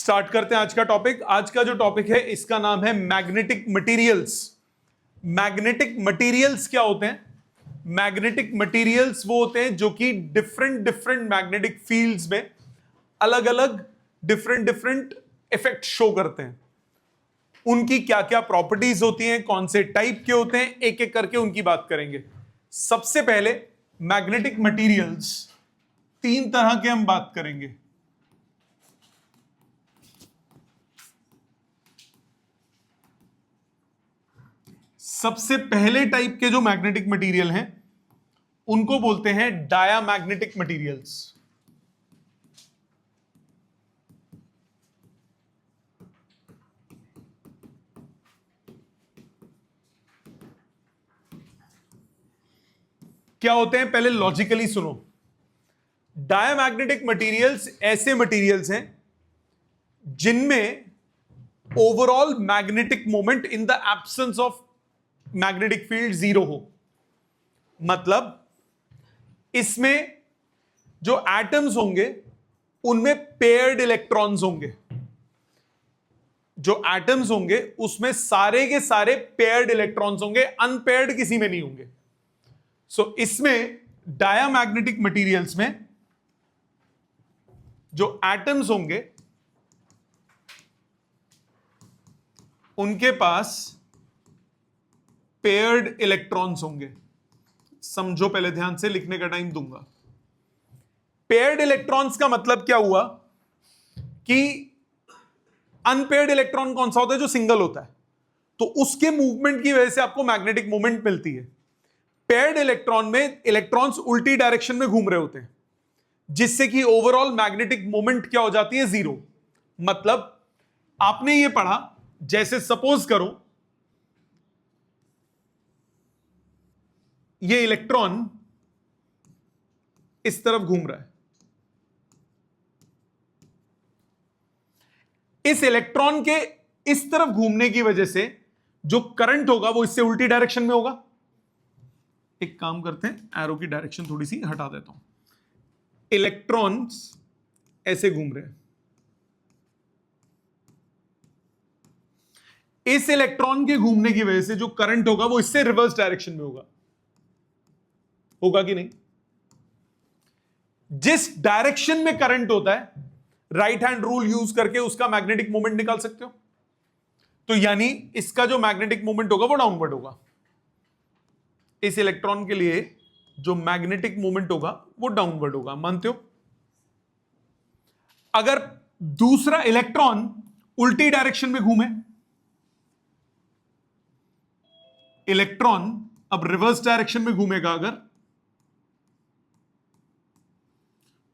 Start करते हैं आज का टॉपिक। आज का जो टॉपिक है इसका नाम है मैग्नेटिक मटेरियल्स। मैग्नेटिक मटेरियल्स क्या होते हैं? मैग्नेटिक मटेरियल्स वो होते हैं जो कि डिफरेंट डिफरेंट मैग्नेटिक फील्ड्स में अलग अलग डिफरेंट डिफरेंट इफेक्ट शो करते हैं। उनकी क्या क्या प्रॉपर्टीज होती हैं, कौन से टाइप के होते हैं, एक एक करके उनकी बात करेंगे। सबसे पहले मैग्नेटिक मटेरियल्स तीन तरह के हम बात करेंगे। सबसे पहले टाइप के जो मैग्नेटिक मटेरियल हैं उनको बोलते हैं डायामैग्नेटिक मटेरियल्स। क्या होते हैं पहले लॉजिकली सुनो। डायामैग्नेटिक मटेरियल्स ऐसे मटेरियल्स हैं जिनमें overall magnetic moment in the absence of magnetic field zero हो। मतलब इसमें जो एटम्स होंगे उनमें पेयर्ड इलेक्ट्रॉन्स होंगे। जो एटम्स होंगे उसमें सारे के सारे पेयर्ड इलेक्ट्रॉन्स होंगे, अनपेयर्ड किसी में नहीं होंगे। सो इसमें डायामैग्नेटिक मटेरियल्स में जो एटम्स होंगे उनके पास पेयर्ड इलेक्ट्रॉन्स होंगे। समझो, पहले ध्यान से, लिखने का टाइम दूंगा। पेयर्ड इलेक्ट्रॉन्स का मतलब क्या हुआ कि अनपेयर्ड इलेक्ट्रॉन कौन सा होता है? जो सिंगल होता है, तो उसके मूवमेंट की वजह से आपको मैग्नेटिक मूवमेंट मिलती है। पेयर्ड इलेक्ट्रॉन में इलेक्ट्रॉन्स उल्टी डायरेक्शन में घूम रहे होते हैं, जिससे कि ओवरऑल मैग्नेटिक मूवमेंट क्या हो जाती है? जीरो। मतलब आपने ये पढ़ा, जैसे सपोज करो ये इलेक्ट्रॉन इस तरफ घूम रहा है। इस इलेक्ट्रॉन के इस तरफ घूमने की वजह से जो करंट होगा वो इससे उल्टी डायरेक्शन में होगा। एक काम करते हैं, एरो की डायरेक्शन थोड़ी सी हटा देता हूं। इलेक्ट्रॉन्स ऐसे घूम रहे हैं। इस इलेक्ट्रॉन के घूमने की वजह से जो करंट होगा वो इससे रिवर्स डायरेक्शन में होगा। होगा कि नहीं? जिस डायरेक्शन में करंट होता है, राइट हैंड रूल यूज करके उसका मैग्नेटिक मोमेंट निकाल सकते हो। तो यानी इसका जो मैग्नेटिक मोमेंट होगा वो डाउनवर्ड होगा। इस इलेक्ट्रॉन के लिए जो मैग्नेटिक मोमेंट होगा वो डाउनवर्ड होगा। मानते हो? अगर दूसरा इलेक्ट्रॉन उल्टी डायरेक्शन में घूमे, इलेक्ट्रॉन अब रिवर्स डायरेक्शन में घूमेगा अगर,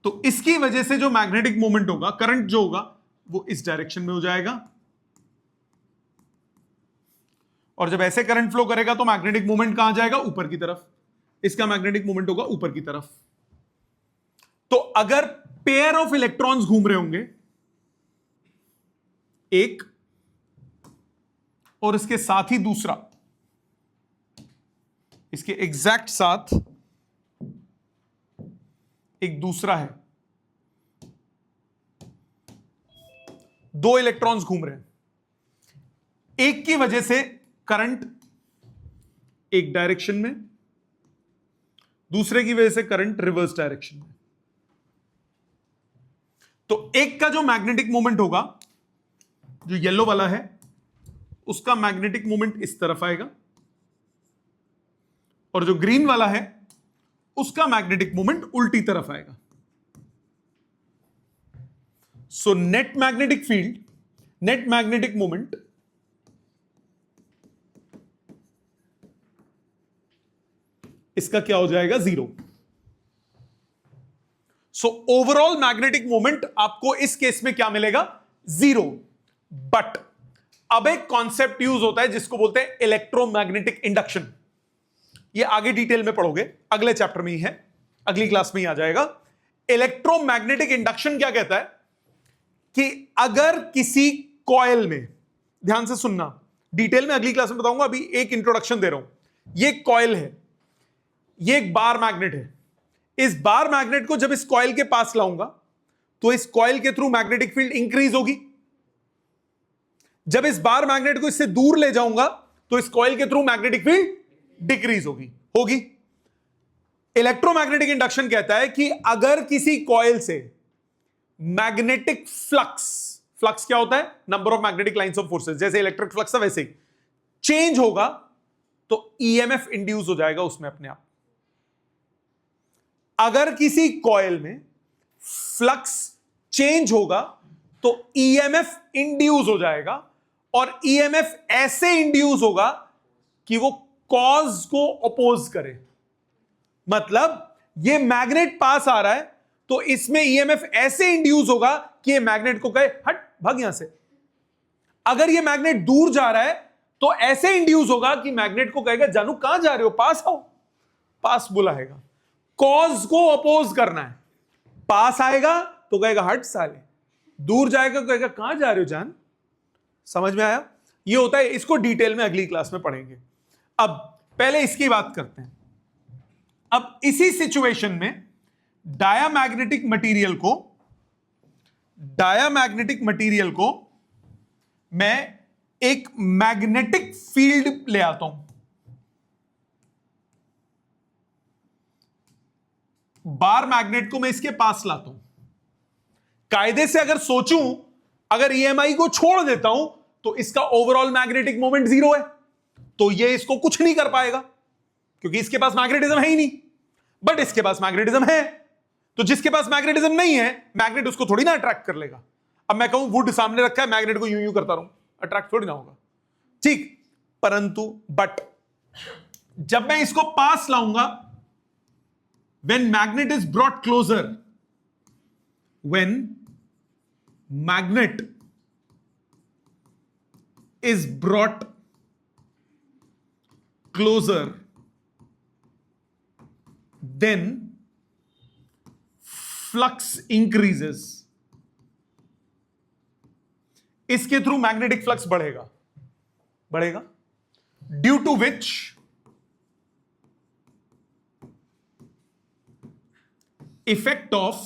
तो इसकी वजह से जो मैग्नेटिक मोमेंट होगा, करंट जो होगा, वो इस डायरेक्शन में हो जाएगा। और जब ऐसे करंट फ्लो करेगा तो मैग्नेटिक मोमेंट कहां जाएगा? ऊपर की तरफ। इसका मैग्नेटिक मोमेंट होगा ऊपर की तरफ। तो अगर पेयर ऑफ इलेक्ट्रॉन्स घूम रहे होंगे, एक और इसके साथ ही दूसरा, इसके एग्जैक्ट साथ एक दूसरा है, दो इलेक्ट्रॉन्स घूम रहे हैं। एक की वजह से करंट एक डायरेक्शन में, दूसरे की वजह से करंट रिवर्स डायरेक्शन में। तो एक का जो मैग्नेटिक मोमेंट होगा, जो येलो वाला है, उसका मैग्नेटिक मोमेंट इस तरफ आएगा, और जो ग्रीन वाला है उसका मैग्नेटिक मोमेंट उल्टी तरफ आएगा। So net magnetic field, net magnetic moment इसका क्या हो जाएगा? Zero. So overall magnetic moment आपको इस केस में क्या मिलेगा? जीरो। बट अब एक कॉन्सेप्ट यूज होता है जिसको बोलते हैं इलेक्ट्रोमैग्नेटिक इंडक्शन। ये आगे डिटेल में पढ़ोगे, अगले चैप्टर में ही है, अगली क्लास में ही आ जाएगा। इलेक्ट्रोमैग्नेटिक इंडक्शन क्या कहता है कि अगर किसी कॉइल में, ध्यान से सुनना, डिटेल में अगली क्लास में बताऊंगा, अभी एक इंट्रोडक्शन दे रहा हूं। ये कॉइल है, ये एक बार मैग्नेट है। इस बार मैग्नेट को जब इस कॉइल के पास लाऊंगा तो इस कॉइल के थ्रू मैग्नेटिक फील्ड इंक्रीज होगी, जब इस बार मैग्नेट को इससे दूर ले जाऊंगा तो इस कॉइल के थ्रू मैग्नेटिक फील्ड डिक्रीज होगी। इलेक्ट्रोमैग्नेटिक इंडक्शन कहता है कि अगर किसी कॉइल से मैग्नेटिक फ्लक्स क्या होता है? Number of magnetic lines of forces, जैसे इलेक्ट्रिक फ्लक्स है वैसे ही चेंज होगा तो ईएमएफ इंड्यूस हो जाएगा उसमें अपने आप। अगर किसी कॉइल में फ्लक्स चेंज होगा तो ईएमएफ इंड्यूस हो जाएगा, और ईएमएफ ऐसे इंड्यूस होगा कि वो कॉज को अपोज करे। मतलब ये मैग्नेट पास आ रहा है तो इसमें ईएमएफ ऐसे इंड्यूस होगा कि ये मैग्नेट को कहे हट भाग यहां से। अगर ये मैग्नेट दूर जा रहा है तो ऐसे इंड्यूस होगा कि मैग्नेट को कहेगा जानू कहां जा रहे हो, पास आओ। पास बुलाएगा, कॉज को अपोज करना है। पास आएगा तो कहेगा हट साले, दूर जाएगा तो कहेगा कहां जा रहे हो जान। समझ में आया? ये होता है, इसको डिटेल में अगली क्लास में पढ़ेंगे। अब पहले इसकी बात करते हैं। अब इसी सिचुएशन में डायामैग्नेटिक मटेरियल को मैं एक मैग्नेटिक फील्ड ले आता हूं। बार मैग्नेट को मैं इसके पास लाता हूं। कायदे से अगर सोचूं, अगर ईएमआई को छोड़ देता हूं तो इसका ओवरऑल मैग्नेटिक मोमेंट 0 है, तो ये इसको कुछ नहीं कर पाएगा क्योंकि इसके पास मैग्नेटिज्म है ही नहीं। बट इसके पास मैग्नेटिज्म है, तो जिसके पास मैग्नेटिज्म नहीं है, मैग्नेट उसको थोड़ी ना अट्रैक्ट कर लेगा। अब मैं कहूं वुड सामने रखा है, मैग्नेट को यूं यूं करता रहूं, अट्रैक्ट थोड़ी ना होगा, ठीक। परंतु बट जब मैं इसको पास लाऊंगा, when magnet is brought closer, when magnet is brought closer, then flux increases. इसके थ्रू मैग्नेटिक फ्लक्स बढ़ेगा due to which effect of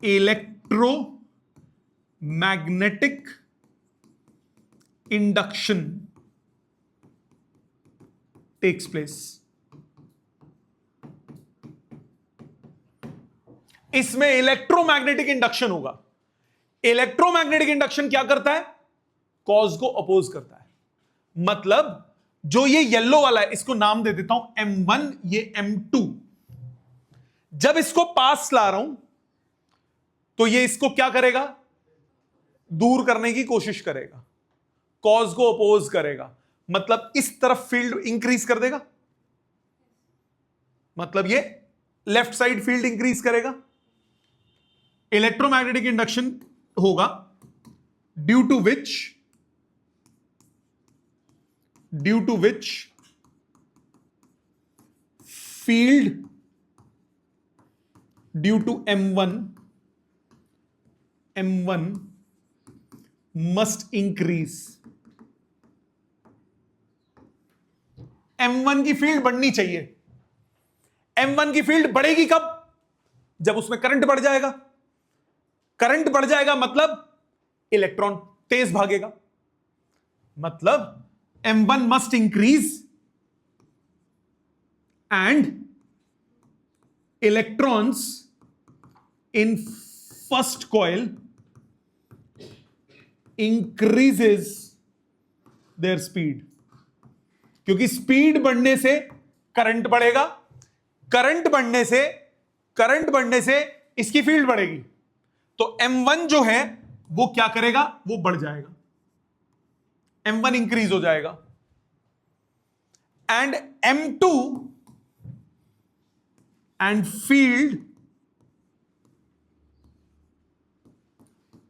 electromagnetic induction takes place. इसमें इलेक्ट्रोमैग्नेटिक इंडक्शन होगा। इलेक्ट्रोमैग्नेटिक इंडक्शन क्या करता है? कॉज को अपोज करता है। मतलब जो ये येलो वाला है, इसको नाम दे देता हूं M1, ये M2। जब इसको पास ला रहा हूं तो ये इसको क्या करेगा? दूर करने की कोशिश करेगा, कॉज को अपोज करेगा। मतलब इस तरफ फील्ड इंक्रीज कर देगा, मतलब ये लेफ्ट साइड फील्ड इंक्रीज करेगा। इलेक्ट्रोमैग्नेटिक इंडक्शन होगा due to which field due to M1 must increase. M1 की फील्ड बढ़नी चाहिए। M1 की फील्ड बढ़ेगी कब? जब उसमें करंट बढ़ जाएगा। करंट बढ़ जाएगा मतलब इलेक्ट्रॉन तेज भागेगा। मतलब M1 must increase and electrons in first coil increases their speed. क्योंकि स्पीड बढ़ने से करंट बढ़ेगा, करंट बढ़ने से इसकी फील्ड बढ़ेगी, तो M1 जो है वो क्या करेगा? वो बढ़ जाएगा, M1 इंक्रीज हो जाएगा। And M2 and field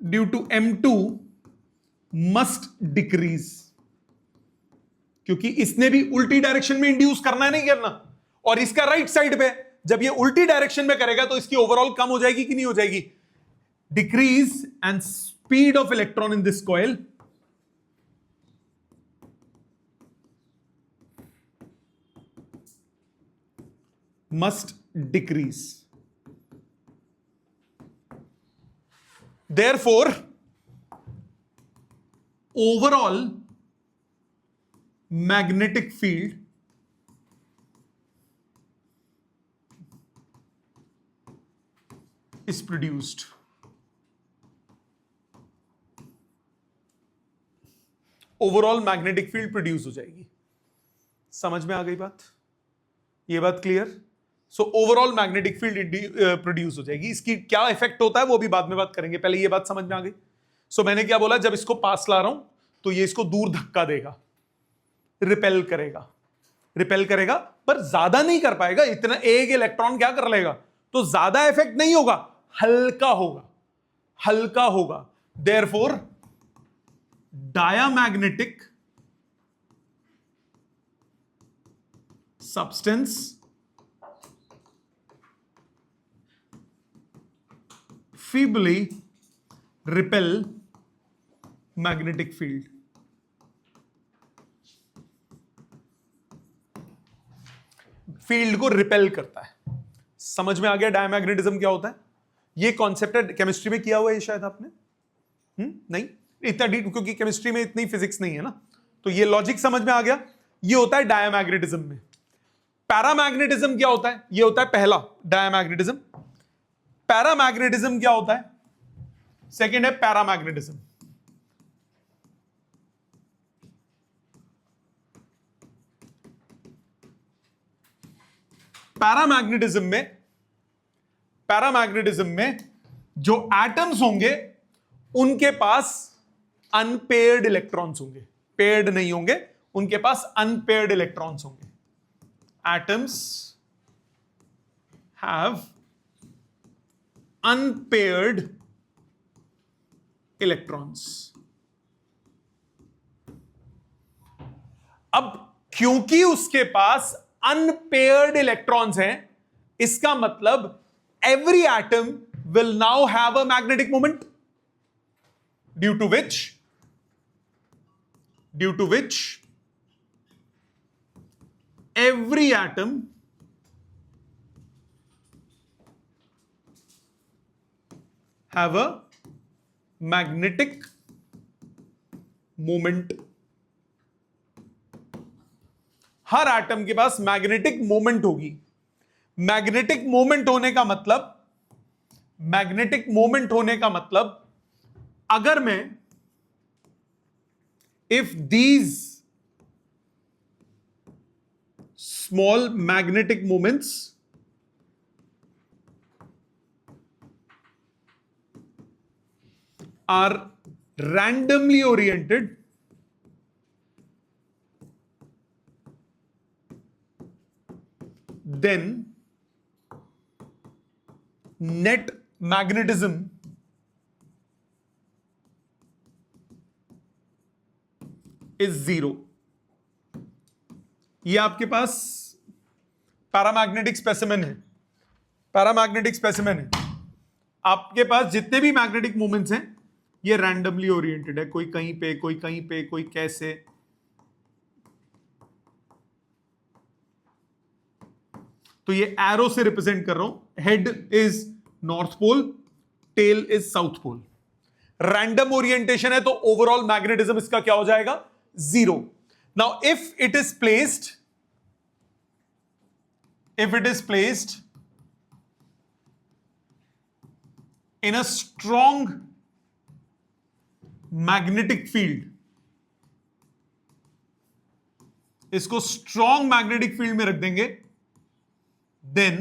due to M2 must decrease. क्योंकि इसने भी उल्टी डायरेक्शन में इंड्यूस करना है, नहीं करना, और इसका राइट साइड पे। जब ये उल्टी डायरेक्शन में करेगा तो इसकी ओवरऑल कम हो जाएगी कि नहीं हो जाएगी? Decrease and speed of electron in this coil must decrease. Therefore overall magnetic field is produced. Overall magnetic field produce हो जाएगी। समझ में आ गई बात? ये बात clear? So overall magnetic field produce हो जाएगी। इसकी क्या इफेक्ट होता है वो भी बाद में बात करेंगे, पहले ये बात समझ में आ गई। सो मैंने क्या बोला, जब इसको पास ला रहा हूं तो ये इसको दूर धक्का देगा, रिपेल करेगा, रिपेल करेगा, पर ज्यादा नहीं कर पाएगा। इतना एक इलेक्ट्रॉन क्या कर लेगा, तो ज्यादा इफेक्ट नहीं होगा, हल्का होगा, हल्का होगा। Therefore diamagnetic substance feebly repel magnetic field. Field को रिपेल करता है। समझ में आ गया डायमैग्नेटिज्म क्या होता है? ये कॉन्सेप्ट है, केमिस्ट्री में किया हुआ है शायद आपने, नहीं इतना डीप, क्योंकि केमिस्ट्री में इतनी फिजिक्स नहीं है ना, तो ये लॉजिक समझ में आ गया। ये होता है डायमैग्नेटिज्म में। पैरामैग्नेटिज्म क्या होता है? ये होता है पहला डायमैग्नेटिज्म। पैरामैग्नेटिज्म क्या होता है? सेकंड है पैरामैग्नेटिज्म। पैरामैग्नेटिज्म में जो एटम्स होंगे उनके पास अनपेयर्ड इलेक्ट्रॉन्स होंगे, पेयर्ड नहीं होंगे, उनके पास अनपेयर्ड इलेक्ट्रॉन्स होंगे। Atoms have unpaired electrons। अब क्योंकि उसके पास अनपेयर्ड इलेक्ट्रॉन्स हैं, इसका मतलब every atom will now have a magnetic moment due to which every atom have a magnetic moment। Her atom के पास मैग्नेटिक मोमेंट होगी। मैग्नेटिक मोमेंट होने का मतलब अगर मैं if these small magnetic moments are randomly oriented, then net magnetism is 0। ये आपके पास paramagnetic specimen है, पैरामैग्नेटिक स्पेसिमेन है। आपके पास जितने भी मैग्नेटिक मोमेंट्स हैं ये रैंडमली ओरिएंटेड है, कोई कहीं पे, कोई कहीं पे, कोई कैसे। तो ये एरो से रिप्रेजेंट कर रहा हूं। Head is north pole, tail is south pole. Random orientation है तो ओवरऑल मैग्नेटिज्म इसका क्या हो जाएगा? 0। Now if it is placed in a strong magnetic field, इसको स्ट्रॉन्ग मैग्नेटिक फील्ड में रख देंगे, then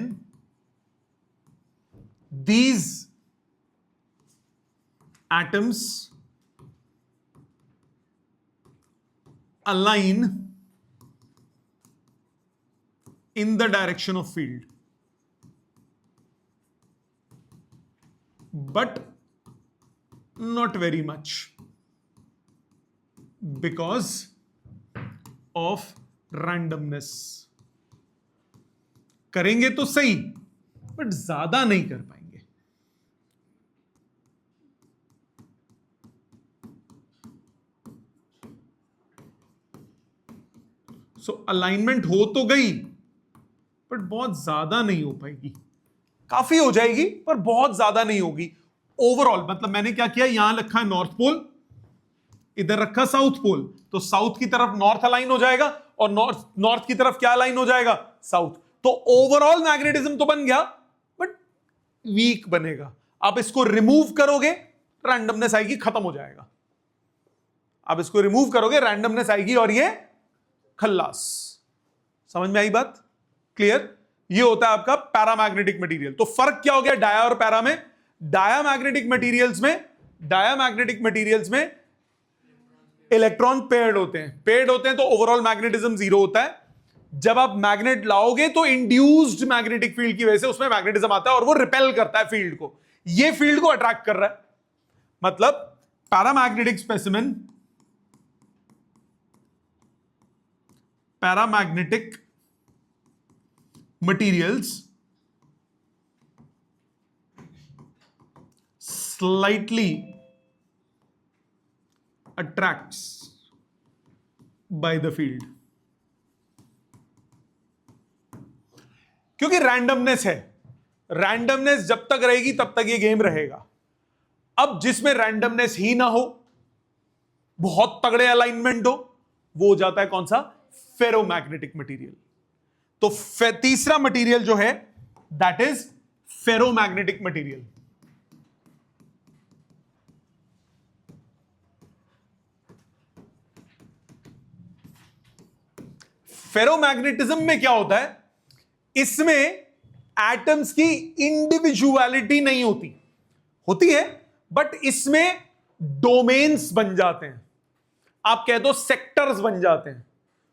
these atoms align in the direction of field, but not very much because of randomness। करेंगे तो सही बट ज्यादा नहीं कर पाएंगे। सो अलाइनमेंट हो तो गई बट बहुत ज्यादा नहीं हो पाएगी। काफी हो जाएगी पर बहुत ज्यादा नहीं होगी। ओवरऑल मतलब मैंने क्या किया, यहां लिखा है नॉर्थ पोल, इधर रखा साउथ पोल, तो साउथ की तरफ नॉर्थ अलाइन हो जाएगा और नॉर्थ की तरफ क्या अलाइन हो जाएगा, साउथ। तो ओवरऑल मैग्नेटिज्म तो बन गया, बट वीक बनेगा। आप इसको रिमूव करोगे, रैंडमनेस आएगी, खत्म हो जाएगा। आप इसको रिमूव करोगे, रैंडमनेस आएगी और ये खल्लास। समझ में आई बात? क्लियर? ये होता है आपका पैरामैग्नेटिक मटेरियल। तो फर्क क्या हो गया डाया और पैरा में? डायामैग्नेटिक मटेरियल्स में इलेक्ट्रॉन पेयर्ड होते हैं, तो ओवरऑल मैग्नेटिज्म जीरो होता है। जब आप मैग्नेट लाओगे तो इंड्यूस्ड मैग्नेटिक फील्ड की वजह से उसमें मैग्नेटिज्म आता है और वो रिपेल करता है फील्ड को, ये फील्ड को अट्रैक्ट कर रहा है। मतलब paramagnetic specimen, paramagnetic materials slightly attracts by the field, क्योंकि रैंडमनेस है। रैंडमनेस जब तक रहेगी तब तक ये गेम रहेगा। अब जिसमें रैंडमनेस ही ना हो, बहुत तगड़े अलाइनमेंट हो, वो हो जाता है कौन सा, फेरोमैग्नेटिक मटेरियल। तो तीसरा मटेरियल जो है that is ferromagnetic material. Ferromagnetism में क्या होता है, इसमें एटम्स की इंडिविजुअलिटी नहीं होती है, बट इसमें डोमेन्स बन जाते हैं। आप कह दो सेक्टर्स बन जाते हैं।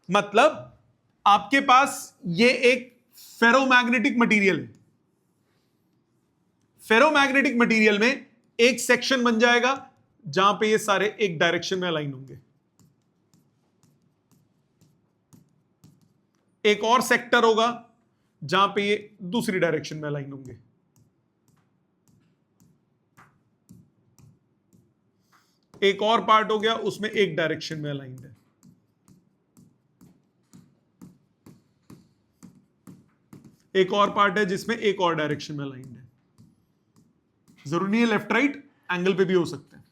मतलब आपके पास ये एक फेरोमैग्नेटिक मटेरियल है, फेरोमैग्नेटिक मटेरियल में एक सेक्शन बन जाएगा जहां पे ये सारे एक डायरेक्शन में अलाइन होंगे, एक और सेक्टर होगा जहां पे ये दूसरी डायरेक्शन में अलाइन होंगे, एक और पार्ट हो गया उसमें एक डायरेक्शन में अलाइंड है, एक और पार्ट है जिसमें एक और डायरेक्शन में अलाइंड है। जरूरी नहीं है लेफ्ट राइट, एंगल पे भी हो सकते हैं।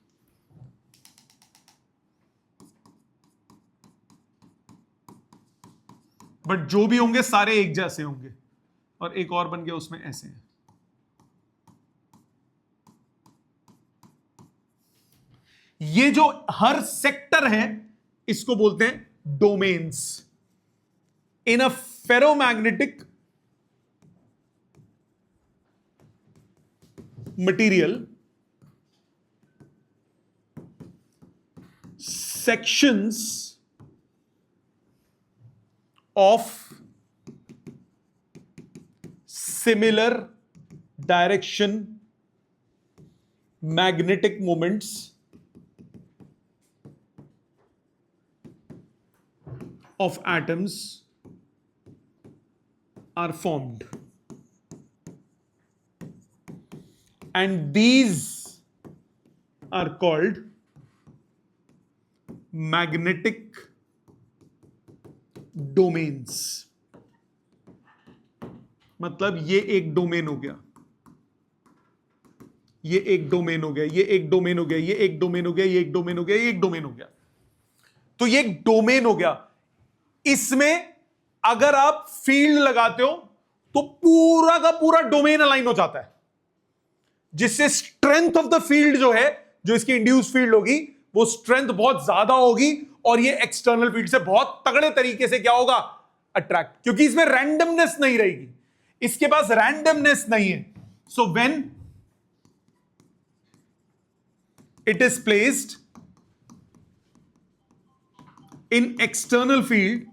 बट जो भी होंगे सारे एक जैसे होंगे। और एक और बन गया उसमें ऐसे है। ये जो हर सेक्टर है इसको बोलते हैं domains. In a ferromagnetic material, sections of similar direction magnetic moments of atoms are formed, and these are called magnetic domains. मतलब ये एक डोमेन हो गया, ये एक डोमेन हो गया, ये एक डोमेन हो गया, ये एक डोमेन हो गया, ये एक डोमेन हो गया, ये एक डोमेन हो गया। तो ये एक डोमेन हो गया। इसमें अगर आप फील्ड लगाते हो तो पूरा का पूरा डोमेन अलाइन हो जाता है, जिससे स्ट्रेंथ ऑफ द फील्ड जो है, जो इसकी इंड्यूस फील्ड होगी, वो स्ट्रेंथ बहुत ज्यादा होगी और ये एक्सटर्नल फील्ड से बहुत तगड़े तरीके से क्या होगा, अट्रैक्ट, क्योंकि इसमें रैंडमनेस नहीं रहेगी, इसके पास रैंडमनेस नहीं है। So when it is placed in external field,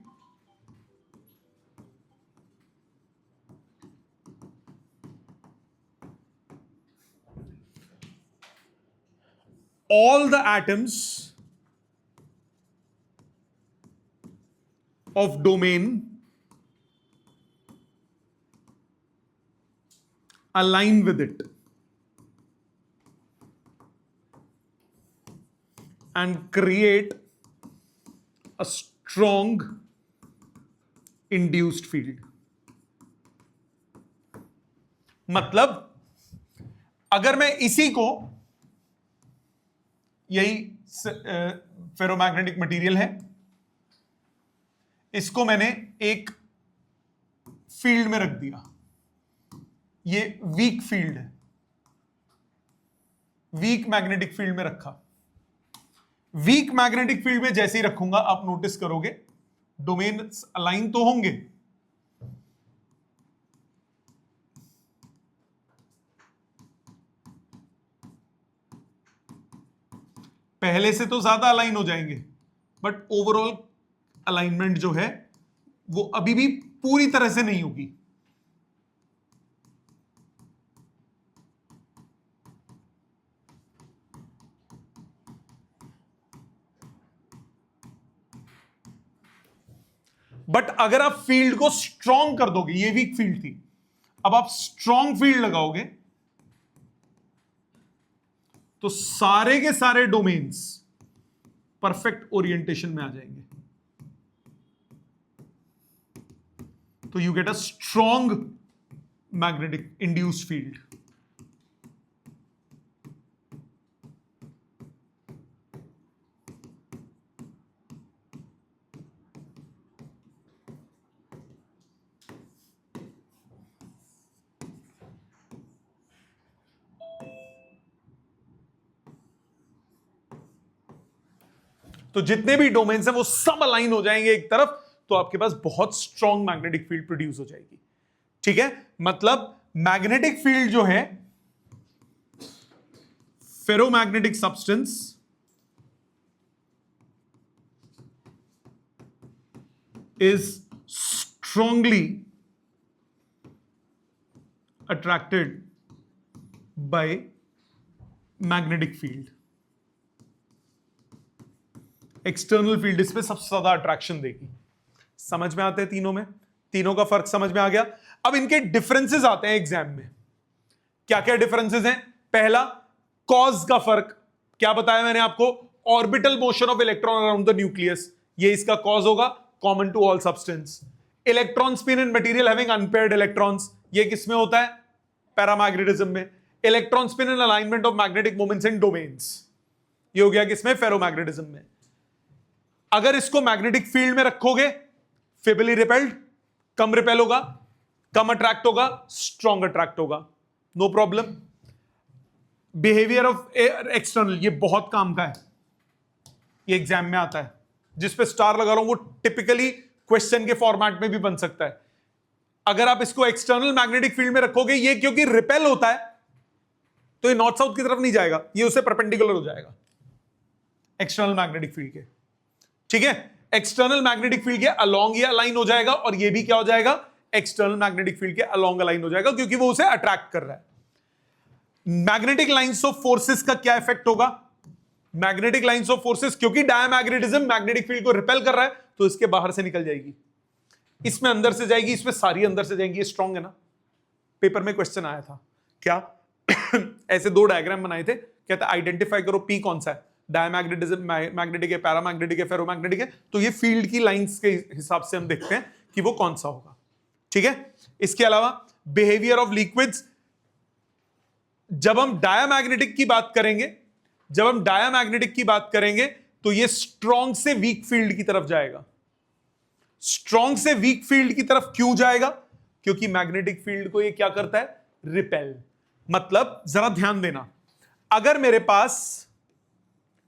all the atoms of domain align with it and create a strong induced field. मतलब अगर मैं इसी को, यही फेरोमैग्नेटिक मटेरियल है, इसको मैंने एक फील्ड में रख दिया, ये वीक फील्ड है, वीक मैग्नेटिक फील्ड में रखा। वीक मैग्नेटिक फील्ड में जैसे ही रखूंगा आप नोटिस करोगे डोमेन अलाइन तो होंगे, पहले से तो ज्यादा अलाइन हो जाएंगे, बट ओवरऑल अलाइनमेंट जो है वो अभी भी पूरी तरह से नहीं होगी। बट अगर आप फील्ड को स्ट्रॉन्ग कर दोगे, ये वीक फील्ड थी, अब आप स्ट्रॉन्ग फील्ड लगाओगे तो सारे के सारे डोमेन्स परफेक्ट ओरिएंटेशन में आ जाएंगे। तो you get a strong magnetic induced field. तो जितने भी डोमेन्स हैं वो सब अलाइन हो जाएंगे एक तरफ, तो आपके पास बहुत स्ट्रॉन्ग मैग्नेटिक फील्ड प्रोड्यूस हो जाएगी। ठीक है, मतलब मैग्नेटिक फील्ड जो है, ferromagnetic substance is strongly attracted by magnetic field। External field इस पे सबसे ज्यादा अट्रैक्शन देगी। समझ में आते हैं तीनों में, तीनों का फर्क समझ में आ गया। अब इनके डिफरेंसेस आते हैं एग्जाम में। क्या क्या डिफरेंसेस हैं? पहला, कॉज का फर्क। क्या बताया मैंने आपको? Orbital motion of electron around the nucleus, ये इसका कॉज होगा, common to all substance. Electron spin in material having unpaired electrons, ये किसमें होता है? पैरामैग्नेटिज्म में। Electron spin in alignment of magnetic moments in domains, ये हो गया किसमें? फेरोमैग्नेटिज्म में। अगर इसको मैग्नेटिक फील्ड में रखोगे, फेबली रिपेल्ड, कम रिपेल होगा, कम अट्रैक्ट होगा, स्ट्रॉन्ग अट्रैक्ट होगा, no problem. Behaviour of external, ये बहुत काम का है, ये एग्जाम में आता है। जिस पे स्टार लगा रहा हूं वो टिपिकली क्वेश्चन के फॉर्मेट में भी बन सकता है। अगर आप इसको एक्सटर्नल मैग्नेटिक फील्ड में रखोगे, ये क्योंकि रिपेल होता है तो ये नॉर्थ साउथ की तरफ नहीं जाएगा, ये उसे परपेंडिकुलर हो जाएगा एक्सटर्नल मैग्नेटिक फील्ड के। ठीक है, एक्सटर्नल मैग्नेटिक फील्ड के अलोंग ये अलाइन हो जाएगा, और ये भी क्या हो जाएगा? एक्सटर्नल मैग्नेटिक फील्ड के अलोंग अलाइन हो जाएगा, क्योंकि वो उसे अट्रैक्ट कर रहा है। मैग्नेटिक लाइंस ऑफ फोर्सेस का क्या इफेक्ट होगा? मैग्नेटिक लाइंस ऑफ फोर्सेस, क्योंकि डायमैग्नेटिज्म मैग्नेटिक फील्ड को रिपेल कर रहा है, तो इसके बाहर से निकल जाएगी, इसमें अंदर से जाएगी, इसमें सारी अंदर से जाएंगी। ये स्ट्रॉन्ग है ना, पेपर में क्वेश्चन आया था क्या ऐसे दो डायग्राम बनाए थे, कहते आइडेंटिफाई करो पी कौन सा है, डायमैग्नेटिज्म मैग्नेटिक है, पैरामैग्नेटिक है, फेरोमैग्नेटिक है। तो ये फील्ड की लाइंस के हिसाब से हम देखते हैं कि वो कौन सा होगा। ठीक है, इसके अलावा बिहेवियर ऑफ लिक्विड्स, जब हम डायमैग्नेटिक की बात करेंगे, जब हम डायमैग्नेटिक की बात करेंगे तो ये स्ट्रॉन्ग से वीक फील्ड की तरफ जाएगा। स्ट्रॉन्ग से वीक फील्ड की तरफ क्यों जाएगा? क्योंकि मैग्नेटिक फील्ड को ये क्या करता है? रिपेल। मतलब जरा ध्यान देना, अगर मेरे पास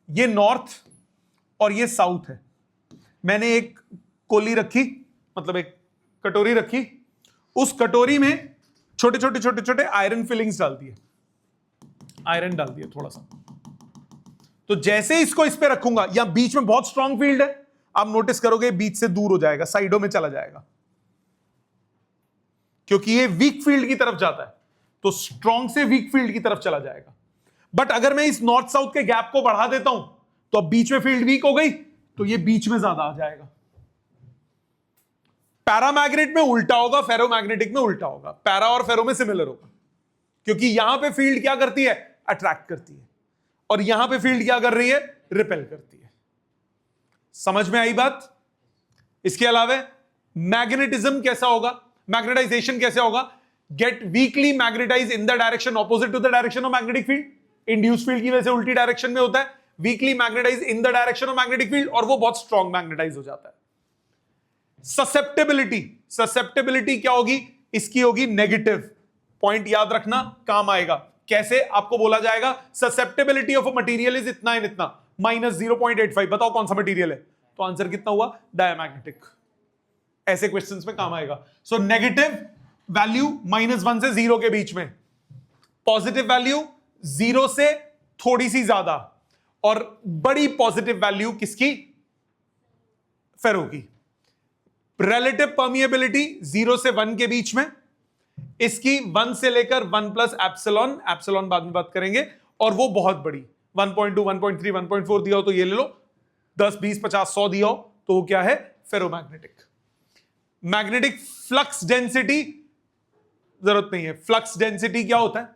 ये नॉर्थ और ये साउथ है, मैंने एक कोली रखी, मतलब एक कटोरी रखी, उस कटोरी में छोटे छोटे छोटे छोटे आयरन फिलिंग्स डाल दिए, आयरन डाल दिया थोड़ा सा। तो जैसे इसको इस पे रखूंगा, या बीच में बहुत स्ट्रॉन्ग फील्ड है, आप नोटिस करोगे बीच से दूर हो जाएगा, साइडों में चला जाएगा, क्योंकि ये वीक फील्ड की तरफ जाता है, तो स्ट्रॉन्ग से वीक फील्ड की तरफ चला जाएगा। बट अगर मैं इस नॉर्थ साउथ के गैप को बढ़ा देता हूं, तो अब बीच में फील्ड वीक हो गई, तो ये बीच में ज्यादा आ जाएगा। पैरामैग्नेट में उल्टा होगा, फेरोमैग्नेटिक में उल्टा होगा। पैरा और फेरो में सिमिलर होगा, क्योंकि यहां पे फील्ड क्या करती है? अट्रैक्ट करती है, और यहां पे फील्ड क्या कर रही है? रिपेल करती है। समझ में आई बात? इसके अलावा मैग्नेटिज्म कैसा होगा? मैग्नेटाइजेशन कैसे होगा? Get weakly magnetise in the direction opposite to the direction of magnetic field. Induce field की वजह से उल्टी डायरेक्शन में होता है। Weakly magnetise in the direction of magnetic field, और वो बहुत स्ट्रॉन्ग मैग्नेटाइज हो जाता है। ससेप्टेबिलिटी क्या होगी? इसकी होगी नेगेटिव। पॉइंट याद रखना, काम आएगा। कैसे? आपको बोला जाएगा susceptibility of a material is इतना एंड इतना, -0.85। बताओ कौन सा मटेरियल है? तो आंसर कितना हुआ? डायमैग्नेटिक। ऐसे क्वेश्चंस में काम आएगा। सो नेगेटिव वैल्यू -1 से 0 के बीच में, पॉजिटिव वैल्यू 0 से थोड़ी सी ज्यादा, और बड़ी पॉजिटिव वैल्यू किसकी? फेरो की। रिलेटिव परमिएबिलिटी 0 से 1 के बीच में, इसकी 1 से लेकर 1 प्लस एप्सिलॉन, एप्सिलॉन बाद में बात करेंगे, और वो बहुत बड़ी 1.2, 1.3, 1.4 दिया हो तो ये ले लो, 10, 20, 50, 100 दिया हो तो वो क्या है? फेरोमैग्नेटिक। मैग्नेटिक फ्लक्स डेंसिटी जरूरत नहीं है। फ्लक्स डेंसिटी क्या होता है?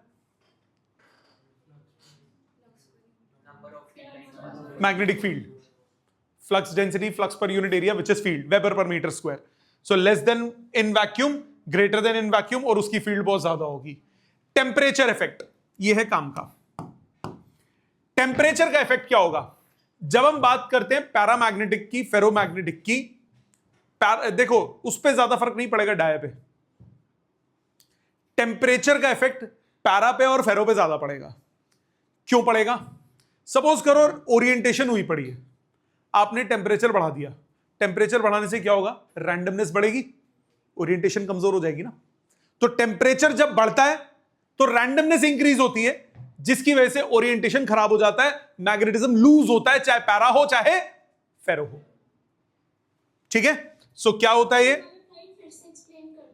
Magnetic field. Flux density, flux per unit area which is field, weber per metre square. So less than in vacuum, greater than in vacuum, और उसकी फील्ड बहुत ज्यादा होगी। टेम्परेचर इफेक्ट, ये है काम का। टेम्परेचर का इफेक्ट क्या होगा जब हम बात करते हैं पैरामैग्नेटिक की, फेरोमैग्नेटिक की? देखो, उस पर ज्यादा फर्क नहीं पड़ेगा डाया पे। टेम्परेचर का इफेक्ट पैरा पे और फेरो पे ज्यादा पड़ेगा। क्यों पड़ेगा? सपोज करो ओरिएंटेशन हुई पड़ी है, आपने टेम्परेचर बढ़ा दिया। टेम्परेचर बढ़ाने से क्या होगा? रैंडमनेस बढ़ेगी, ओरिएंटेशन कमजोर हो जाएगी ना। तो टेम्परेचर जब बढ़ता है तो रैंडमनेस इंक्रीज होती है, जिसकी वजह से ओरिएंटेशन खराब हो जाता है, मैग्नेटिज्म लूज होता है, चाहे पैरा हो चाहे फेरो हो। ठीक है? सो क्या होता है ये?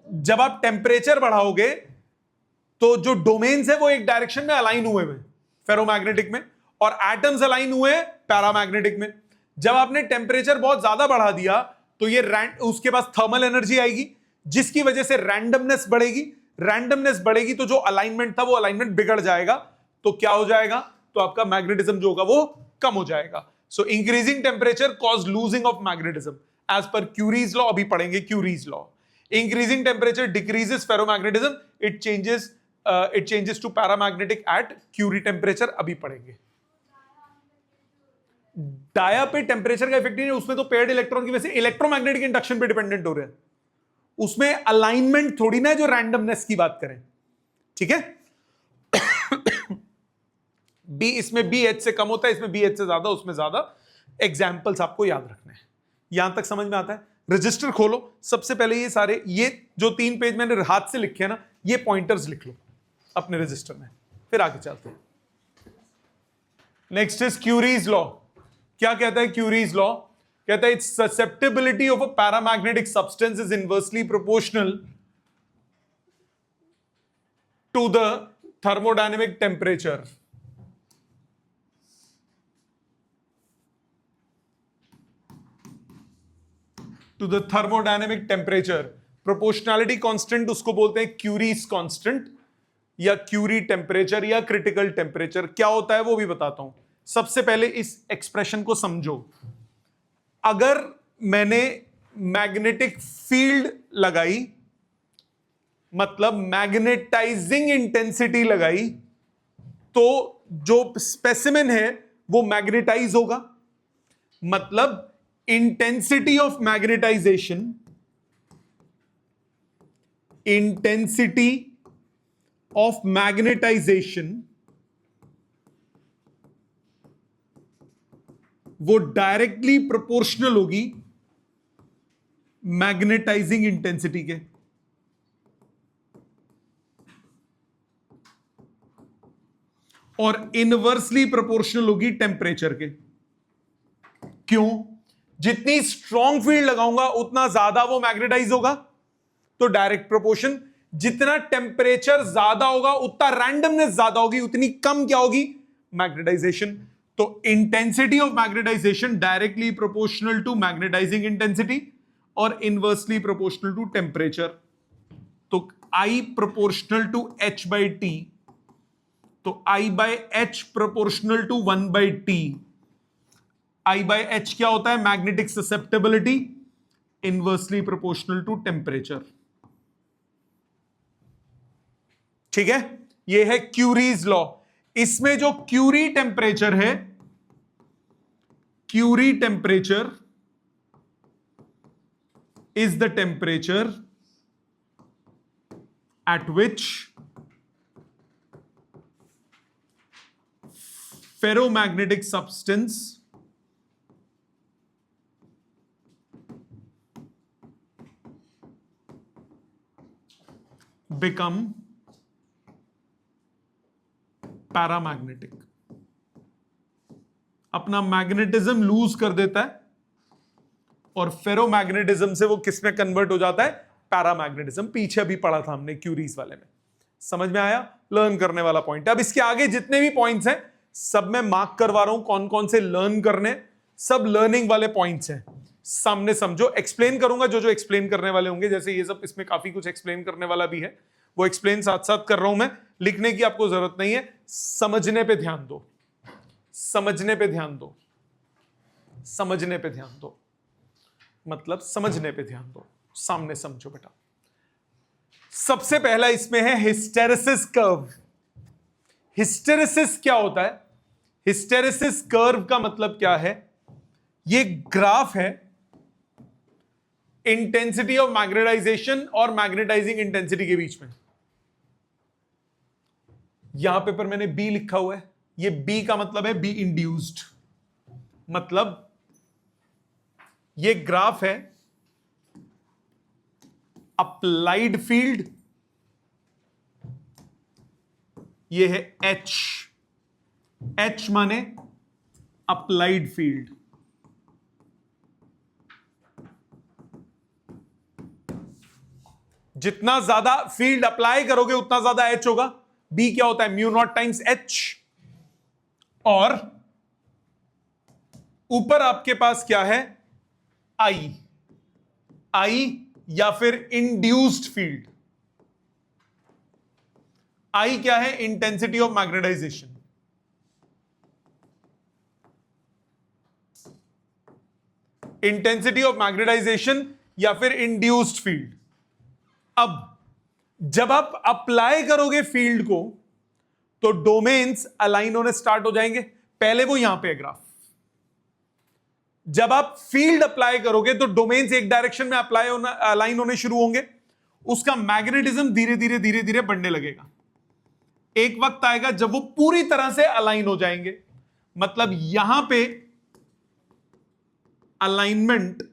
जब आप टेम्परेचर बढ़ाओगे तो जो डोमेन्स है वो एक डायरेक्शन में अलाइन हुए हैं फेरोमैग्नेटिक में, और एटम्स अलाइन हुए हैं पैरामैग्नेटिक में। जब आपने टेम्परेचर बहुत ज्यादा बढ़ा दिया तो ये उसके पास थर्मल एनर्जी आएगी, जिसकी वजह से रैंडमनेस बढ़ेगी। रैंडमनेस बढ़ेगी तो जो अलाइनमेंट था वो अलाइनमेंट बिगड़ जाएगा, तो क्या हो जाएगा? तो आपका मैग्नेटिज्म जो होगा वो कम हो जाएगा। So increasing temperature cause losing of magnetism as per Curie's law. अभी पढ़ेंगे Curie's law. Increasing temperature decreases ferromagnetism, it changes to paramagnetic at Curie temperature. अभी पढ़ेंगे। डाया पे टेम्परेचर का इफेक्ट नहीं है, उसमें तो पेयर्ड इलेक्ट्रॉन की वजह से इलेक्ट्रोमैग्नेटिक इंडक्शन पे डिपेंडेंट हो रहे हैं। उसमें अलाइनमेंट थोड़ी ना है जो रैंडमनेस की बात करें। ठीक है? बी, इसमें बी एच से कम होता है, इसमें बी एच से ज्यादा, उसमें ज्यादा। एग्जाम्पल्स आपको याद रखने हैं। यहां तक समझ में आता है? रजिस्टर खोलो, सबसे पहले ये सारे, ये जो 3 पेज मैंने हाथ से लिखे हैं ना, ये पॉइंटर्स लिख लो अपने रजिस्टर में, फिर आगे चलते हैं। Next is Curie's law. क्या कहता है क्यूरीज लॉ? कहता है it's susceptibility of a paramagnetic substance is inversely proportional to the thermodynamic temperature. To the thermodynamic temperature. Proportionality constant उसको बोलते हैं क्यूरीज कांस्टेंट, या क्यूरी टेम्परेचर, या क्रिटिकल टेम्परेचर। क्या होता है वो भी बताता हूं। सबसे पहले इस एक्सप्रेशन को समझो। अगर मैंने मैग्नेटिक फील्ड लगाई, मतलब मैग्नेटाइजिंग इंटेंसिटी लगाई, तो जो स्पेसिमेन है वो मैग्नेटाइज होगा। मतलब intensity of magnetisation, intensity of magnetisation वो डायरेक्टली प्रोपोर्शनल होगी मैग्नेटाइजिंग इंटेंसिटी के। और इनवर्सली प्रोपोर्शनल होगी टेम्परेचर के। क्यों? जितनी स्ट्रॉन्ग फील्ड लगाऊंगा उतना ज्यादा वो मैग्नेटाइज होगा, तो डायरेक्ट प्रोपोर्शन। जितना टेम्परेचर ज्यादा होगा उतना रैंडमनेस ज्यादा होगी, उतनी कम क्या होगी? मैग्नेटाइजेशन। तो intensity of magnetisation directly proportional to magnetising intensity और इनवर्सली प्रोपोर्शनल टू टेम्परेचर। तो I proportional to H by T, तो I by H proportional to 1 by T. I by H क्या होता है? Magnetic susceptibility, inversely proportional to temperature. ठीक है? ये है क्यूरीज लॉ। इसमें जो क्यूरी टेम्परेचर है Curie temperature is the temperature at which ferromagnetic substance become paramagnetic. अपना मैग्नेटिज्म लूज कर देता है और फेरोमैग्नेटिज्म से वो किस में कन्वर्ट हो जाता है? पैरामैग्नेटिज्म। पीछे अभी पढ़ा था हमने क्यूरीज वाले में। समझ में आया? लर्न करने वाला पॉइंट। अब इसके आगे जितने भी पॉइंट्स हैं सब मैं मार्क करवा रहा हूं, कौन कौन से लर्न करने, सब लर्निंग वाले पॉइंट्स हैं। सामने समझो, एक्सप्लेन करूंगा जो जो एक्सप्लेन करने वाले होंगे। जैसे ये सब, इसमें काफी कुछ एक्सप्लेन करने वाला भी है, वो एक्सप्लेन साथ साथ कर रहा हूं मैं। लिखने की आपको जरूरत नहीं है, समझने पे ध्यान दो, समझने पे ध्यान दो, समझने पे ध्यान दो, मतलब समझने पे ध्यान दो। सामने समझो बेटा। सबसे पहला इसमें है हिस्टेरेसिस कर्व। हिस्टेरेसिस क्या होता है? हिस्टेरेसिस कर्व का मतलब क्या है? ये ग्राफ है इंटेंसिटी ऑफ मैग्नेटाइजेशन और मैग्नेटाइजिंग इंटेंसिटी के बीच में। यहां पे पर मैंने बी लिखा हुआ है, ये बी का मतलब है बी इंड्यूस्ड, मतलब ये ग्राफ है अप्लाइड फील्ड, ये है एच, एच माने अप्लाइड फील्ड। जितना ज्यादा फील्ड अप्लाई करोगे उतना ज्यादा एच होगा। बी क्या होता है? Mu naught times H. और ऊपर आपके पास क्या है? आई, आई या फिर इंड्यूस्ड फील्ड। आई क्या है? Intensity of magnetisation. Intensity of magnetisation या फिर इंड्यूस्ड फील्ड। अब जब आप अप्लाई करोगे फील्ड को तो डोमेन्स अलाइन होने स्टार्ट हो जाएंगे। पहले वो यहां पे है ग्राफ। जब आप फील्ड अप्लाई करोगे तो डोमेन्स एक डायरेक्शन में अप्लाई होना, अलाइन होने शुरू होंगे। उसका मैग्नेटिज्म धीरे धीरे धीरे धीरे बढ़ने लगेगा। एक वक्त आएगा जब वो पूरी तरह से अलाइन हो जाएंगे। मतलब यहां पे अलाइनमेंट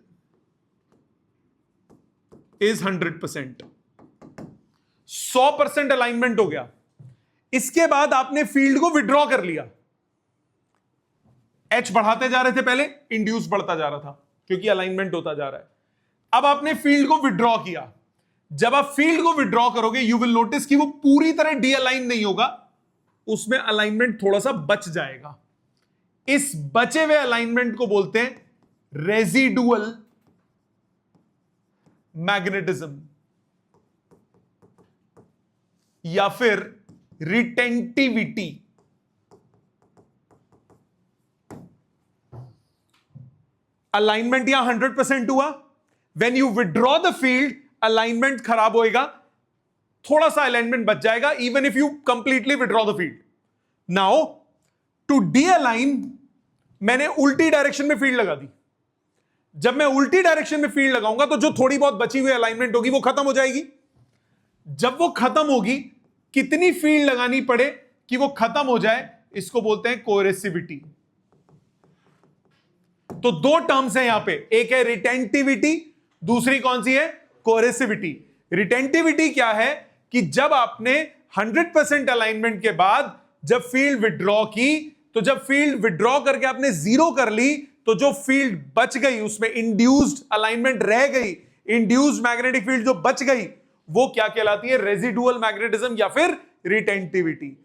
इज 100%, 100% अलाइनमेंट हो गया। इसके बाद आपने फील्ड को विड्रॉ कर लिया। एच बढ़ाते जा रहे थे, पहले इंड्यूस बढ़ता जा रहा था क्योंकि अलाइनमेंट होता जा रहा है। अब आपने फील्ड को विड्रॉ किया। जब आप फील्ड को विड्रॉ करोगे यू विल नोटिस कि वो पूरी तरह डी अलाइन नहीं होगा, उसमें अलाइनमेंट थोड़ा सा बच जाएगा। इस बचे हुए अलाइनमेंट को बोलते हैं रेजिडुअल मैग्नेटिज्म या फिर रिटेंटिविटी। अलाइनमेंट यहां 100% हुआ। When you withdraw the field alignment खराब होएगा, थोड़ा सा अलाइनमेंट बच जाएगा even if you completely withdraw the field. Now to dealign मैंने उल्टी डायरेक्शन में फील्ड लगा दी। जब मैं उल्टी डायरेक्शन में फील्ड लगाऊंगा तो जो थोड़ी बहुत बची हुई अलाइनमेंट होगी वो खत्म हो जाएगी। जब वो खत्म होगी, कितनी फील्ड लगानी पड़े कि वो खत्म हो जाए, इसको बोलते हैं कोरेसिविटी। तो दो टर्म्स हैं यहां पे, एक है रिटेंटिविटी, दूसरी कौन सी है? कोरेसिविटी। रिटेंटिविटी क्या है कि जब आपने 100% अलाइनमेंट के बाद जब फील्ड विड्रॉ की, तो जब फील्ड विड्रॉ करके आपने जीरो कर ली तो जो फील्ड बच गई उसमें इंड्यूस्ड अलाइनमेंट रह गई, इंड्यूस्ड मैग्नेटिक फील्ड जो बच गई वो क्या कहलाती है? रेजिडुअल मैग्नेटिज्म या फिर रिटेंटिविटी।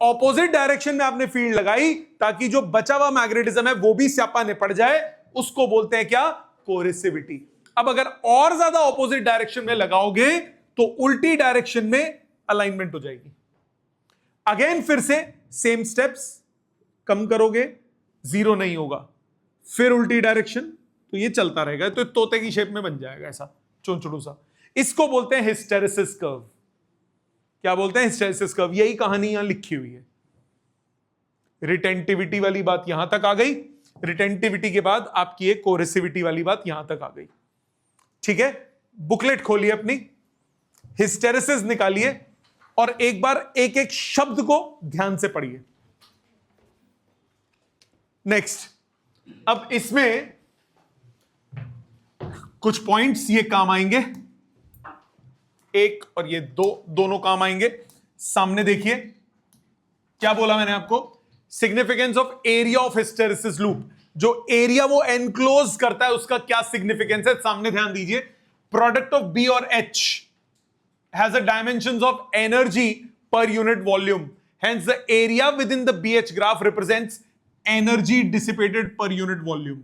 ऑपोजिट डायरेक्शन में आपने फील्ड लगाई ताकि जो बचा हुआ मैग्नेटिज्म है वो भी स्यापा निपट जाए, उसको बोलते हैं क्या? कोरेसिविटी। अब अगर और ज्यादा ऑपोजिट डायरेक्शन में लगाओगे तो उल्टी डायरेक्शन में अलाइनमेंट हो जाएगी। अगेन फिर से सेम स्टेप्स, कम करोगे जीरो नहीं होगा, फिर उल्टी डायरेक्शन, तो ये चलता रहेगा। तो तोते की शेप में बन जाएगा ऐसा चुनचुड़ू सा। इसको बोलते हैं हिस्टेरेसिस कर्व। क्या बोलते हैं? Hysteresis curve. यही कहानी यहां लिखी हुई है। रिटेंटिविटी वाली बात यहां तक आ गई। रिटेंटिविटी के बाद आपकी एक कोरेसिविटी वाली बात यहां तक आ गई। ठीक है, बुकलेट खोलिए अपनी, हिस्टेरेसिस निकालिए और एक बार एक एक शब्द को ध्यान से पढ़िए। नेक्स्ट, अब इसमें कुछ पॉइंट्स ये काम आएंगे, एक और ये दोनों काम आएंगे। सामने देखिए क्या बोला मैंने आपको, significance of area of hysteresis loop, जो एरिया वो एनक्लोज करता है उसका क्या सिग्निफिकेंस है। सामने ध्यान दीजिए, प्रोडक्ट ऑफ बी और H has a dimensions of energy per unit volume, hence the area within the BH graph represents energy dissipated per unit volume.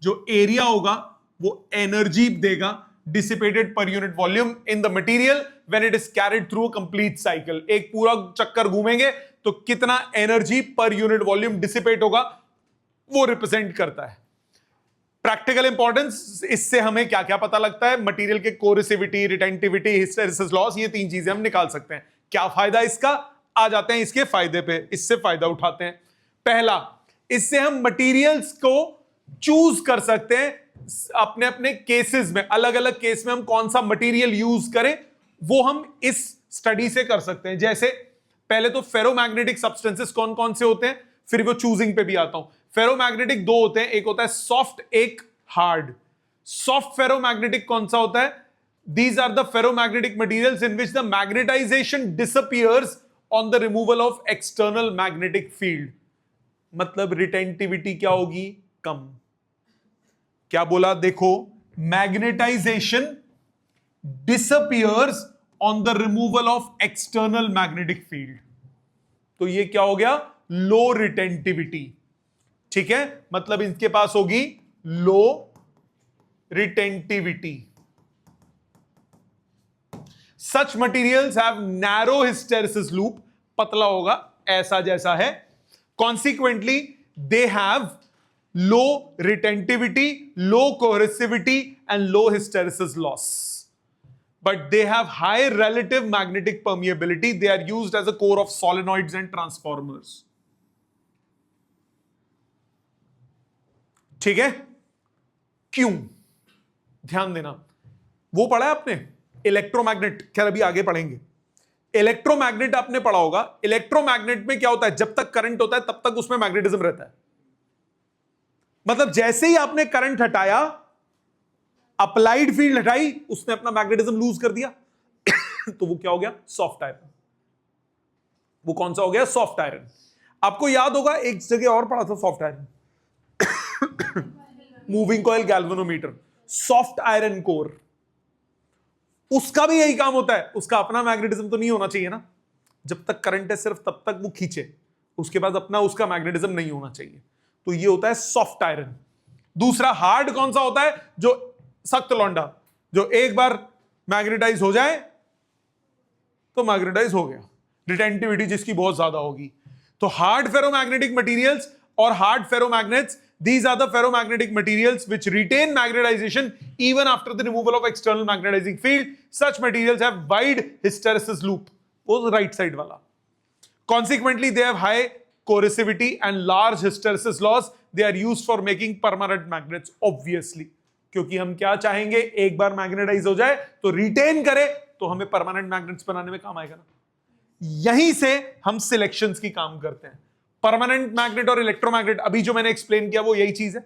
जो एरिया होगा वो एनर्जी देगा dissipated per unit volume in the material when it is carried through a complete cycle. एक पूरा चक्कर घूमेंगे तो कितना energy per unit volume dissipate होगा वो रिप्रेजेंट करता है। प्रैक्टिकल इंपॉर्टेंस, इससे हमें क्या क्या पता लगता है, मटेरियल के कोरेसिविटी, रिटेंटिविटी, हिस्टेरेसिस लॉस, ये तीन चीजें हम निकाल सकते हैं। क्या फायदा इसका, आ जाते हैं इसके फायदे पे, इससे फायदा उठाते हैं। पहला, इससे हम मटेरियल्स को चूज कर सकते हैं अपने अपने केसेस में, अलग अलग केस में हम कौन सा मटेरियल यूज करें वो हम इस स्टडी से कर सकते हैं। जैसे पहले तो फेरोमैग्नेटिक सब्सटेंसेस कौन कौन से होते हैं, फिर वो चूजिंग पे भी आता हूं। फेरोमैग्नेटिक दो होते हैं, एक होता है सॉफ्ट, एक हार्ड। सॉफ्ट फेरोमैग्नेटिक कौन सा होता है, these are the ferromagnetic materials in which the magnetisation disappears on the removal of external magnetic field. मतलब रिटेंटिविटी क्या होगी, कम। क्या बोला, देखो, magnetisation disappears on the removal of external magnetic field, तो ये क्या हो गया, लो रिटेंटिविटी। ठीक है, मतलब इनके पास होगी low retentivity. Such materials have narrow hysteresis loop, पतला होगा ऐसा जैसा है। Consequently they have low retentivity, low coercivity and low hysteresis loss, but they have high relative magnetic permeability. They are used as a core of solenoids and transformers. ठीक है, क्यों, ध्यान देना, वो पढ़ा है आपने इलेक्ट्रोमैग्नेट, खैर अभी आगे पढ़ेंगे। इलेक्ट्रोमैग्नेट आपने पढ़ा होगा। इलेक्ट्रोमैग्नेट में क्या होता है, जब तक करंट होता है तब तक उसमें मैग्नेटिज्म रहता है। मतलब जैसे ही आपने करंट हटाया, अप्लाइड फील्ड हटाई, उसने अपना मैग्नेटिज्म लूज कर दिया तो वो क्या हो गया, सॉफ्ट आयरन। वो कौन सा हो गया, सॉफ्ट आयरन। आपको याद होगा एक जगह और पढ़ा था soft iron, moving coil galvanometer, soft iron core, उसका भी यही काम होता है। उसका अपना मैग्नेटिज्म तो नहीं होना चाहिए ना, जब तक करंट है सिर्फ तब तक वो खींचे, उसके बाद अपना उसका मैग्नेटिज्म नहीं होना चाहिए। तो ये होता है सॉफ्ट आयरन। दूसरा हार्ड कौन सा होता है, जो सख्त लौंडा, जो एक बार मैग्नेटाइज हो जाए तो मैग्नेटाइज हो गया, रिटेंटिविटी जिसकी बहुत ज्यादा होगी। तो हार्ड फेरोमैग्नेटिक मटेरियल्स और hard फेरोमैग्नेट्स, these are the ferromagnetic materials which retain magnetization even after the removal of external magnetizing field. Such materials have wide hysteresis loop, वो right side वाला। Consequently, they have high coercivity and large hysteresis loss. They are used for making permanent magnets, obviously, क्योंकि हम क्या चाहेंगे, एक बार magnetise हो जाए तो रिटेन करे तो हमें परमानेंट मैग्नेट्स बनाने में काम आएगा ना। यहीं से हम सिलेक्शंस की काम करते हैं। परमानेंट मैग्नेट और इलेक्ट्रोमैग्नेट, अभी जो मैंने एक्सप्लेन किया वो यही चीज है,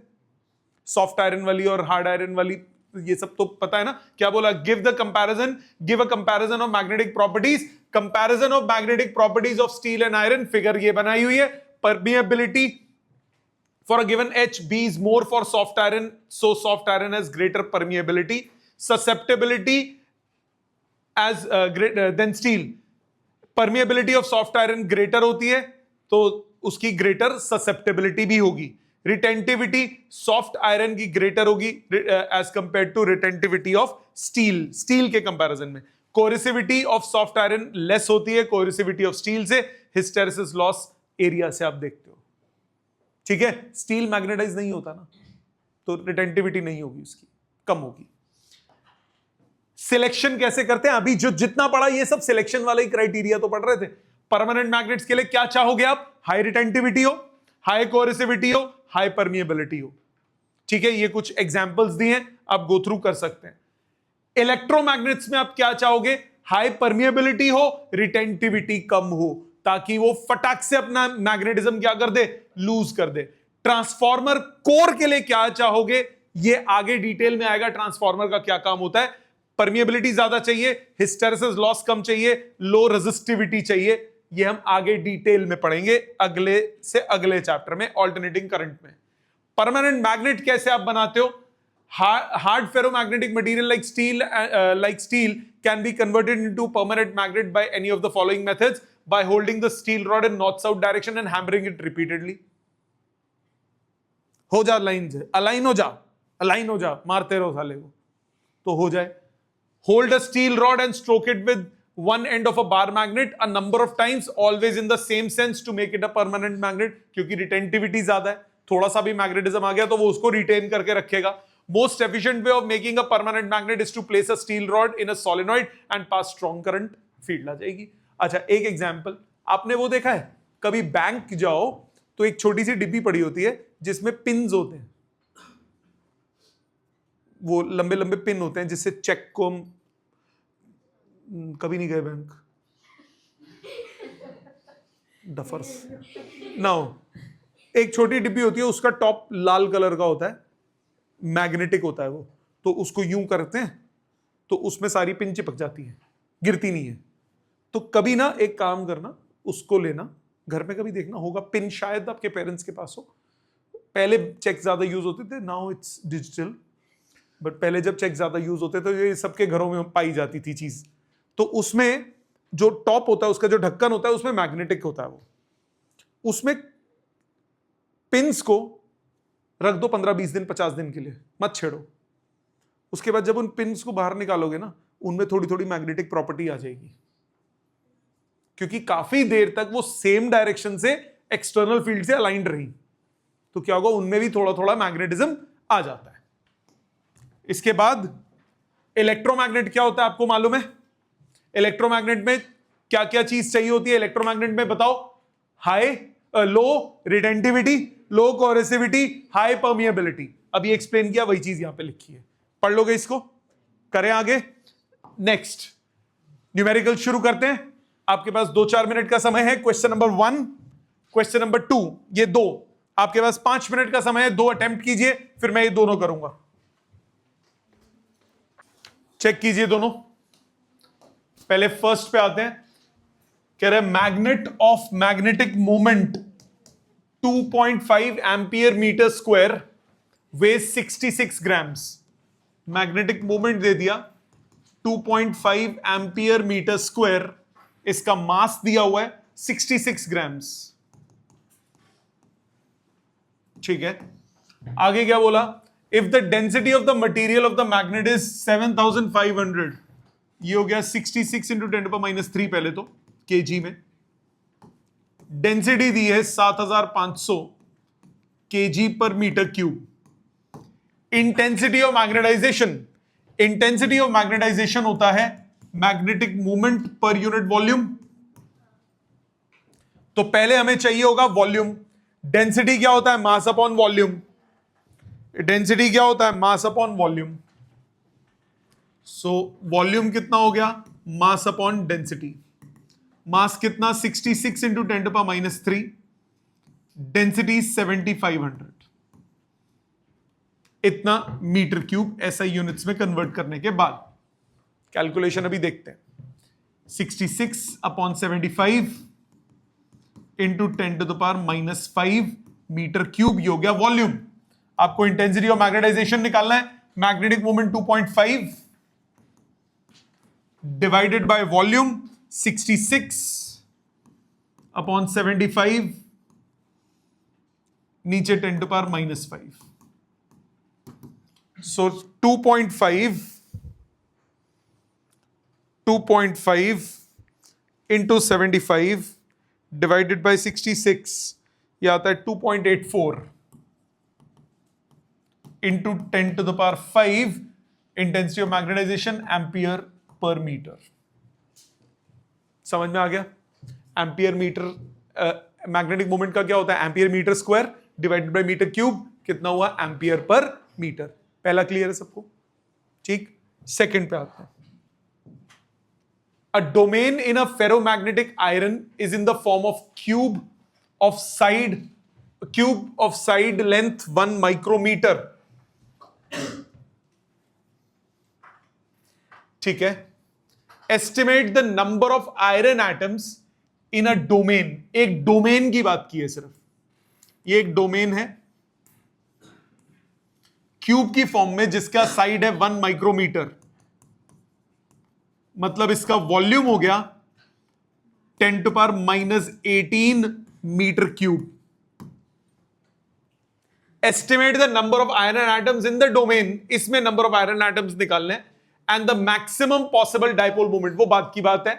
सॉफ्ट आयरन वाली और हार्ड आयरन वाली, ये सब तो पता है ना। क्या बोला, give the comparison, give a comparison of magnetic properties, comparison of magnetic properties of steel and iron. Figure ये बनाई हुई है, permeability for a given H, B is more for soft iron, so soft iron has greater permeability. Susceptibility as greater than steel, permeability of soft iron greater होती है तो उसकी greater susceptibility भी होगी। Retentivity soft iron की greater होगी as compared to retentivity of steel, steel के comparison में। Coercivity of soft iron less होती है coercivity of steel से। Hysteresis loss area से आप देखते हो, ठीक है। स्टील मैग्नेटाइज नहीं होता ना, तो रिटेंटिविटी नहीं होगी, उसकी कम होगी। सिलेक्शन कैसे करते हैं, अभी जो जितना पढ़ा ये सब सिलेक्शन वाले ही क्राइटेरिया तो पढ़ रहे थे। परमानेंट मैग्नेट्स के लिए क्या चाहोगे आप, हाई रिटेंटिविटी हो, हाई कोरेसिविटी हो, हाई परमिएबिलिटी हो। ठीक है, ये कुछ एग्जांपल्स दिए हैं, आप गो थ्रू कर सकते हैं। इलेक्ट्रोमैग्नेट्स में आप क्या चाहोगे? हाई परमिएबिलिटी हो, रिटेंटिविटी कम हो, ताकि वो फटाक से अपना मैग्नेटिज्म क्या कर दे? लूज कर दे। ट्रांसफॉर्मर कोर के लिए क्या चाहोगे? ये आगे डिटेल में आएगा, ट्रांसफॉर्मर का क्या काम होता है। परमिएबिलिटी ज्यादा चाहिए, हिस्टेरेसिस लॉस कम चाहिए, लो रेजिस्टिविटी चाहिए। ये हम आगे डिटेल में पढ़ेंगे अगले से अगले चैप्टर में, ऑल्टरनेटिंग करंट में। परमानेंट मैग्नेट कैसे आप बनाते हो? Hard ferromagnetic material like steel can be converted into permanent magnet by any of the following methods: by holding the steel rod in north-south direction and hammering it repeatedly. हो जा line से, align हो जा, मारते रहो साले को तो हो जाए। Hold a steel rod and stroke it with one end of a bar magnet a number of times, always in the same sense to make it a permanent magnet, क्योंकि रिटेंटिविटी ज्यादा है, थोड़ा सा भी मैग्नेटिज्म आ गया तो वो उसको रिटेन करके रखेगा। Most efficient way of making a permanent magnet is to place a steel rod in a solenoid and pass strong current. Field आ जाएगी। अच्छा, एक एग्जांपल, आपने वो देखा है कभी बैंक जाओ तो एक छोटी सी डिब्बी पड़ी होती है जिसमें पिन्स होते हैं, वो लंबे लंबे पिन होते हैं जिससे चेक को हम, कभी नहीं गए बैंक, डफर्स नाउ, एक छोटी डिब्बी होती है, उसका टॉप लाल कलर का होता है, मैग्नेटिक होता है वो, तो उसको यूं करते हैं तो उसमें सारी पिन चिपक जाती है, गिरती नहीं है। तो कभी ना एक काम करना, उसको लेना, घर में कभी देखना होगा पिन, शायद आपके पेरेंट्स के पास हो। पहले चेक ज्यादा यूज होते थे, नाउ इट्स डिजिटल, बट पहले जब चेक ज्यादा यूज होते थे ये सबके घरों में पाई जाती थी चीज। तो उसमें जो टॉप होता है, उसका जो ढक्कन होता है, उसमें मैग्नेटिक होता है वो, उसमें पिन्स को रख दो 15-20 दिन 50 दिन के लिए, मत छेड़ो। उसके बाद जब उन पिन्स को बाहर निकालोगे ना, उनमें थोड़ी थोड़ी मैग्नेटिक प्रॉपर्टी आ जाएगी, क्योंकि काफी देर तक वो सेम डायरेक्शन से एक्सटर्नल फील्ड से अलाइंड रही, तो क्या होगा, उनमें भी थोड़ा थोड़ा मैग्नेटिज्म आ जाता है। इसके बाद इलेक्ट्रोमैग्नेट क्या होता है आपको मालूम है? इलेक्ट्रोमैग्नेट में क्या क्या चीज चाहिए होती है? इलेक्ट्रोमैग्नेट में बताओ, हाई लो रिटेंटिविटी, लो कोरेसिविटी, हाई परमिएबिलिटी। अभी एक्सप्लेन किया, वही चीज यहां पे लिखी है, पढ़ लोगे इसको। करें आगे, नेक्स्ट न्यूमेरिकल शुरू करते हैं। आपके पास 2-4 मिनट का समय है। क्वेश्चन नंबर 1, क्वेश्चन नंबर 2, ये दो आपके पास 5 मिनट का समय है, 2 अटेम्प्ट कीजिए, फिर मैं ये दोनों करूंगा। चेक कीजिए दोनों। पहले फर्स्ट पे आते हैं, कह रहे magnet of magnetic moment 2.5 ampere metre square weighs 66 grams. Magnetic moment दे दिया 2.5 एम्पियर मीटर स्क्वायर, इसका मास दिया हुआ है 66 ग्राम्स। ठीक है, आगे क्या बोला? If the density of the material of the magnet is 7500, ये हो गया 66 इंटू 10⁻³ पहले तो केजी में। डेंसिटी दी है 7500 kg per metre cube. Intensity of magnetisation, intensity of magnetisation होता है magnetic movement per unit volume. तो पहले हमें चाहिए होगा वॉल्यूम। डेंसिटी क्या होता है? Mass upon volume. डेंसिटी क्या होता है? Mass upon volume. So volume कितना हो गया? Mass upon density. मास कितना? 66 इंटू 10⁻³ डेंसिटी 7500, इतना मीटर क्यूब। ऐसा यूनिट्स में कन्वर्ट करने के बाद कैलकुलेशन अभी देखते हैं। 66/75 इंटू 10⁻⁵ मीटर क्यूब, ये हो गया वॉल्यूम। आपको इंटेंसिटी ऑफ मैग्नेटाइजेशन निकालना है। Magnetic moment 2.5 divided by volume 66/75, नीचे 10⁻⁵। सो 2.5 इंटू 75 डिवाइडेड बाय 66, यह आता है 2.84 into 10⁵ intensity of magnetisation ampere per metre. समझ में आ गया? एम्पियर मीटर मैग्नेटिक मोमेंट का क्या होता है, ampere metre square divided by metre cube, कितना हुआ, एम्पियर पर मीटर। पहला क्लियर है सबको, ठीक। सेकंड पे आते हैं। A domain in a ferromagnetic iron is in the form of cube of side length 1 micrometer. ठीक है। Estimate the number of iron atoms in a domain. एक डोमेन की बात की है सिर्फ, ये एक डोमेन है क्यूब की फॉर्म में जिसका साइड है 1 माइक्रोमीटर, मतलब इसका वॉल्यूम हो गया 10⁻⁻18 metre cube. Estimate the number of iron atoms in the domain, इसमें नंबर ऑफ आयरन एटम्स निकालने, and the maximum possible dipole moment, वो बात की बात है,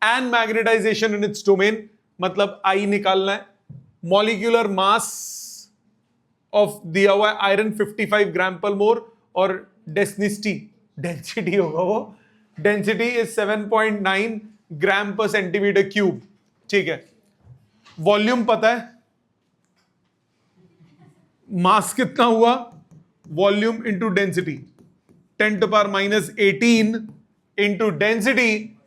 and magnetisation in its domain, मतलब आई निकालना है। मॉलिक्यूलर मास ऑफ दिया हुआ है आयरन 55 ग्राम पर मोर, और डेंसिटी होगा वो, डेंसिटी इज 7.9 ग्राम पर सेंटीमीटर क्यूब, ठीक है। वॉल्यूम पता है, मास कितना हुआ, volume into density, 10⁻⁻18 into density,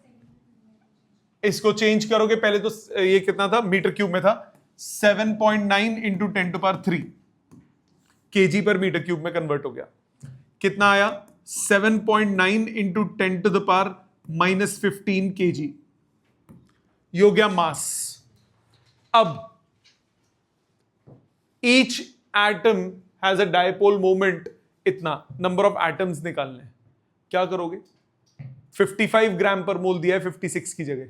इसको चेंज करोगे, पहले तो ये कितना था, मीटर क्यूब में था, 7.9 into 10⁻³ KG per metre cube में कन्वर्ट हो गया, कितना आया, 7.9 इंटू 10⁻⁻15 kg, ये हो गया मास। अब each atom has a dipole moment, इतना नंबर ऑफ एटम्स निकालने, क्या करोगे, 55 ग्राम पर मोल दिया है 56 की जगह,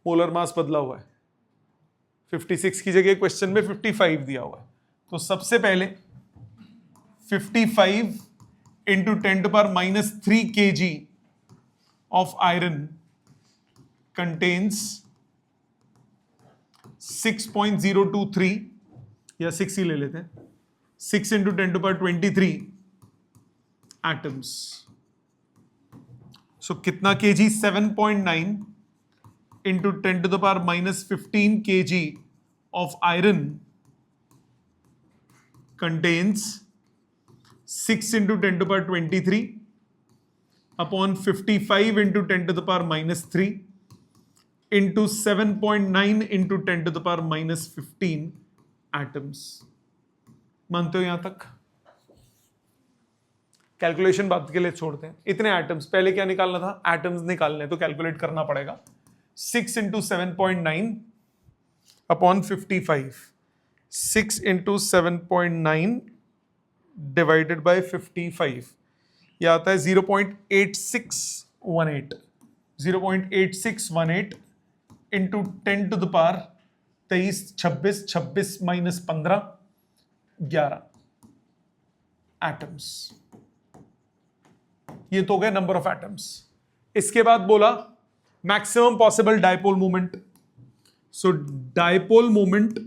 मोलर मास बदला हुआ है, 56 की जगह क्वेश्चन में 55 दिया हुआ है, तो सबसे पहले 55 into 10⁻³ kg of iron contains 6.023, या 6 ही ले लेते हैं, 6 इंटू 10⁻23 एटम्स, सो कितना kg, 7.9 into 10⁻15 kg of iron contains 6 into 10⁻23 upon 55 into 10⁻³ into 7.9 into 10⁻15 atoms. मानते हो यहां तक? कैलकुलेशन बात के लिए छोड़ते हैं, इतने एटम्स, पहले क्या निकालना था, एटम्स निकालने, तो कैलकुलेट करना पड़ेगा, 6 into 7.9 upon 55, 6 into 7.9 divided by 55, यह आता है 0.8618, 0.8618 इंटू 10⁻23, 26 माइनस 15, 11 एटम्स, ये तो हो गए नंबर ऑफ एटम्स। इसके बाद बोला maximum possible dipole moment, so dipole moment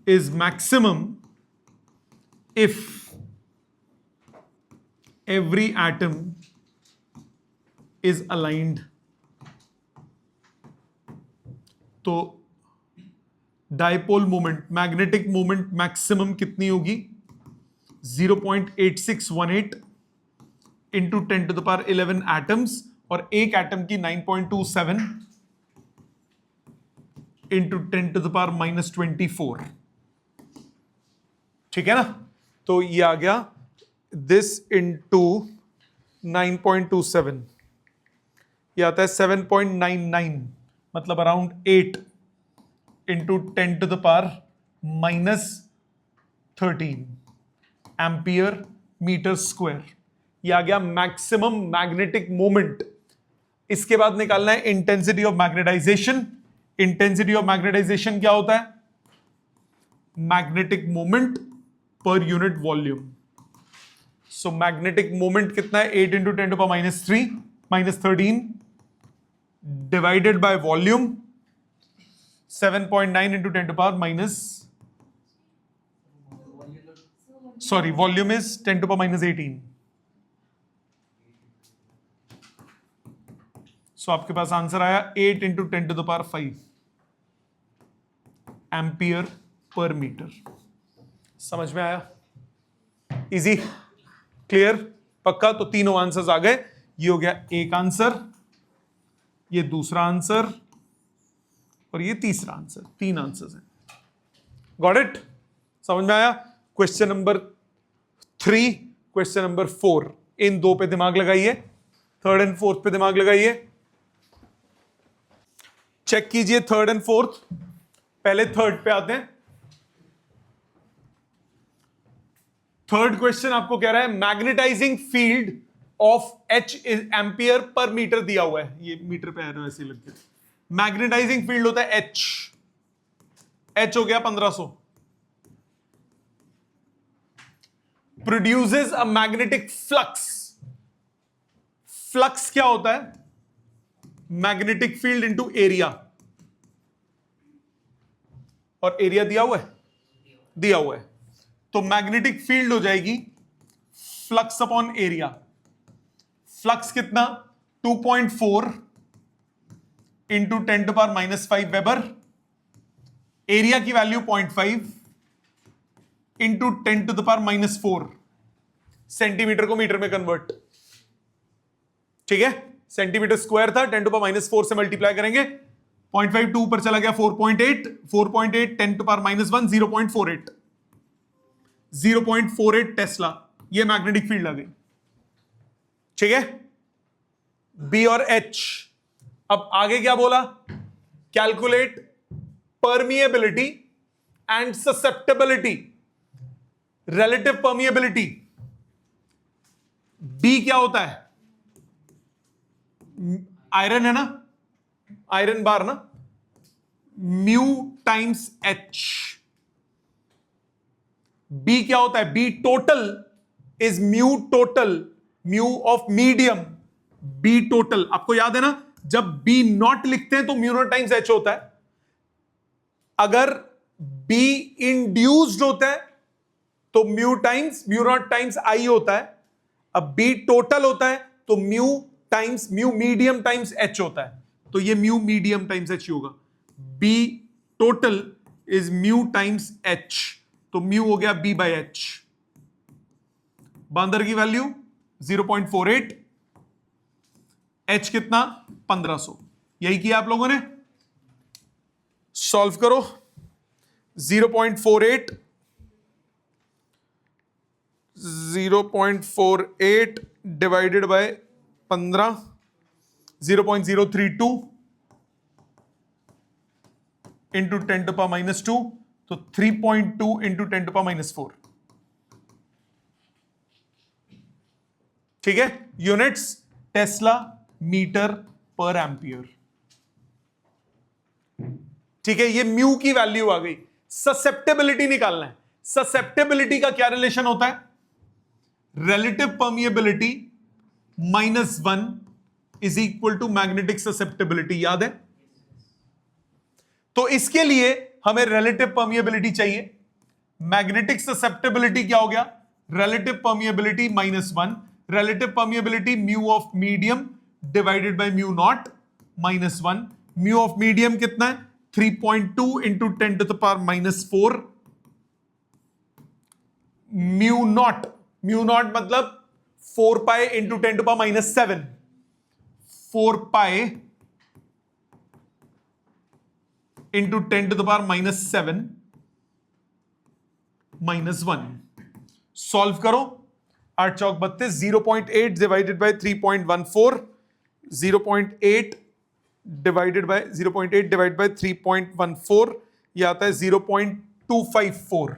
is maximum if every atom is aligned। तो dipole moment, magnetic moment maximum कितनी होगी, 0.8618 इंटू 10⁻11 एटम्स, और एक एटम की 9.27 इंटू 10⁻24, ठीक है ना। तो ये आ गया दिस इंटू 9.27, ये आता है 7.99, मतलब around 8 into 10⁻13 ampere metre square, ये आ गया मैक्सिमम मैग्नेटिक मोमेंट। इसके बाद निकालना है intensity of magnetisation. Intensity of magnetisation क्या होता है, magnetic moment per unit volume. So magnetic moment कितना है, 8 into 10⁻³ divided by volume 7.9 into 10⁻, volume is 10⁻18। सो आपके पास आंसर आया 8 इंटू 10⁵ एम्पियर पर मीटर। समझ में आया? इजी, क्लियर, पक्का? तो तीनों आंसर्स आ गए। ये हो गया एक आंसर, ये दूसरा आंसर और ये तीसरा आंसर। 3 आंसर्स हैं। Got it? समझ में आया? क्वेश्चन नंबर 3, क्वेश्चन नंबर 4, इन 2 पे दिमाग लगाइए, 3rd and 4th पे दिमाग लगाइए। चेक कीजिए 3rd and 4th। पहले 3rd पे आते हैं। 3rd क्वेश्चन आपको कह रहा है magnetising field of H ampere per metre दिया हुआ है। ये मीटर पे एरो ऐसे लग गया। मैग्नेटाइजिंग फील्ड होता है H हो गया 1500। Produces a magnetic flux. Flux क्या होता है? मैग्नेटिक फील्ड इनटू एरिया, और एरिया दिया हुआ है, दिया हुआ है। तो मैग्नेटिक फील्ड हो जाएगी फ्लक्स अपॉन एरिया। फ्लक्स कितना? 2.4 इंटू 10⁻⁵ वेबर। एरिया की वैल्यू 0.5 इंटू 10⁻⁴ सेंटीमीटर को मीटर में कन्वर्ट। ठीक है, सेंटीमीटर स्क्वायर था, 10⁻⁴ से मल्टीप्लाई करेंगे, 0.5 2 पर चला गया 4.8, 4.8 10⁻⁻1 0.48, 0.48 टेस्ला। ये मैग्नेटिक फील्ड आ गई। ठीक है, बी और एच। अब आगे क्या बोला? Calculate permeability and susceptibility, relative permeability. B क्या होता है? आयरन है ना, आयरन बार ना, म्यू टाइम्स एच। बी क्या होता है? B total is mu total, mu of medium. B total आपको याद है ना, जब बी नॉट लिखते हैं तो म्यू नॉट टाइम्स एच होता है। अगर बी इंड्यूस्ड होता है तो म्यू नॉट टाइम्स आई होता है। अब बी टोटल होता है तो म्यू मीडियम टाइम्स एच होता है। तो ये म्यू मीडियम टाइम्स एच होगा। B total is mu times H, तो म्यू हो गया बी बाई एच। बांदर की वैल्यू 0.48, एच कितना? 1500। यही किया आप लोगों ने। सॉल्व करो। 0.48 डिवाइडेड बाय 15, 0.032 इंटू 10⁻⁻2, तो 3.2 इंटू 10⁻⁻4। ठीक है, यूनिट्स टेस्ला मीटर पर एम्पियर। ठीक है, ये म्यू की वैल्यू आ गई। ससेप्टेबिलिटी निकालना है। ससेप्टेबिलिटी का क्या रिलेशन होता है? Relative permeability -1 is equal to magnetic susceptibility. याद है? तो इसके लिए हमें रिलेटिव परमिएबिलिटी चाहिए। मैग्नेटिक ससेप्टेबिलिटी क्या हो गया? Relative permeability -1, relative permeability mu of medium divided by mu naught -1। Mu of medium कितना है? 3.2 इंटू 10⁻⁻4। म्यू नॉट मतलब 4 pi into 10⁻⁷, 4 pi into 10⁻⁷ -1। Solve करो। 8 चौक 32, 0.8 डिवाइडेड बाय 3.14, 0.8 डिवाइडेड बाय 3.14, ये आता है 0.254,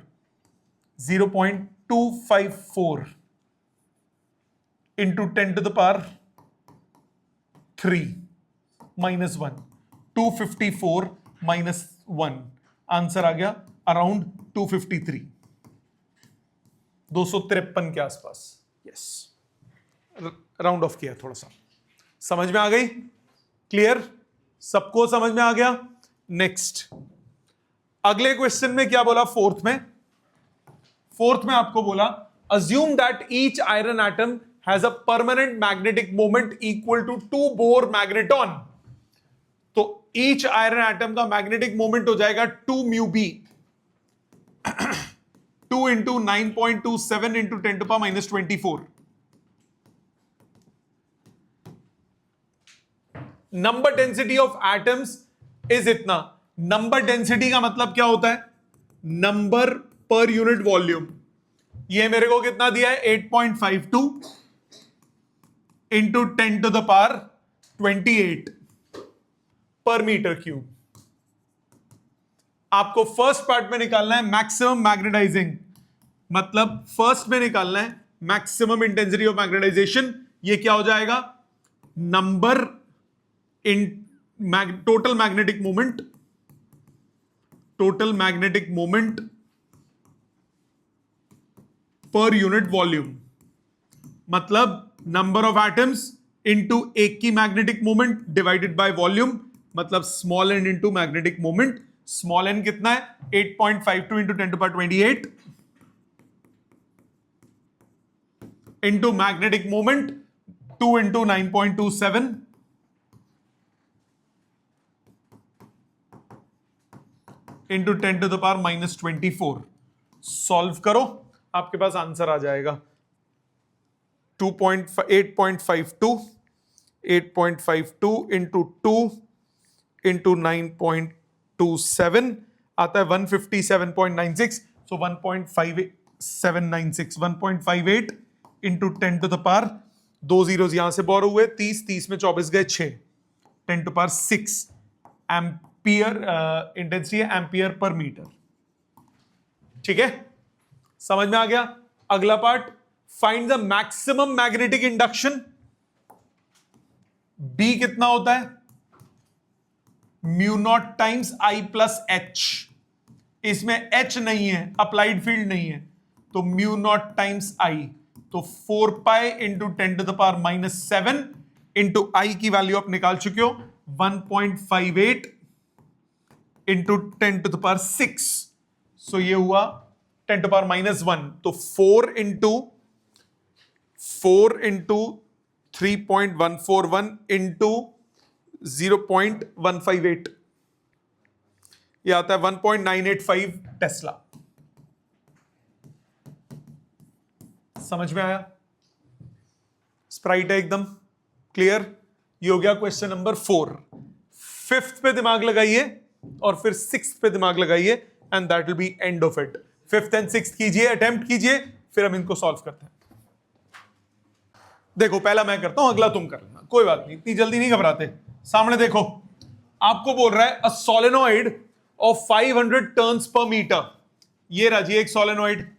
0.254 इंटू 10⁻³ -1, 254 -1, आंसर आ गया अराउंड 253, 253 के आसपास। यस, राउंड ऑफ किया थोड़ा सा। समझ में आ गई? क्लियर? सबको समझ में आ गया? नेक्स्ट, अगले क्वेश्चन में क्या बोला? फोर्थ में आपको बोला assume that each iron atom has a permanent magnetic moment equal to 2 Bohr magneton, तो ईच आयरन एटम का मैग्नेटिक मोमेंट हो जाएगा 2 mu B 2 into 9.27 into 10⁻⁻24। Number density of atoms is इतना। नंबर डेंसिटी का मतलब क्या होता है? नंबर पर यूनिट वॉल्यूम। ये मेरे को कितना दिया है? 8.52 इंटू 10⁻28 पर मीटर क्यूब। आपको फर्स्ट पार्ट में निकालना है मैक्सिमम मैग्नेटाइजिंग, मतलब फर्स्ट में निकालना है मैक्सिमम इंटेंसिटी ऑफ मैग्नेटाइजेशन। ये क्या हो जाएगा? Number in total magnetic moment, total magnetic moment per unit volume, मतलब नंबर ऑफ एटम्स इंटू एक की magnetic moment divided by volume, मतलब small n into magnetic moment. Small n कितना है? 8.52 into 10⁻28 into magnetic moment 2 into 9.27 into 10⁻⁻24। Solve करो, आपके पास answer आ जाएगा 8.52 into 2 into 9.27 आता है 157.96। सो 1.5796 1.58 इंटू 10⁻, 2 जीरोस यहां से बोरो हुए, 30 में 24 गए 6, 10⁻6 एम्पियर इंटेंसिटी है, एम्पियर पर मीटर। ठीक है, समझ में आ गया? अगला part, find the maximum magnetic induction. B कितना होता है? Mu naught times I plus H. इसमें एच नहीं है, अप्लाइड फील्ड नहीं है, तो म्यू नॉट टाइम्स आई, तो 4 पाई इंटू 10⁻⁻7 इंटू आई की वैल्यू आप निकाल चुके हो 1.58 इंटू 10⁻6। सो ये हुआ 10⁻⁻1, तो 4 इंटू 3.141 इंटू 0.158, ये आता है 1.985 टेस्ला। समझ में आया? स्प्राइट है एकदम क्लियर। ये हो गया क्वेश्चन नंबर 4। 5th पे दिमाग लगाइए और फिर 6th पे दिमाग लगाइए, and that will be end of it. 5th and 6th कीजिए, अटेम्प्ट कीजिए, फिर हम इनको सॉल्व करते हैं। देखो, पहला मैं करता हूं, अगला तुम कर लेना, कोई बात नहीं, इतनी जल्दी नहीं घबराते। सामने देखो, आपको बोल रहा है a solenoid of 500 turns per metre. ये रहा जी एक सोलेनॉइड,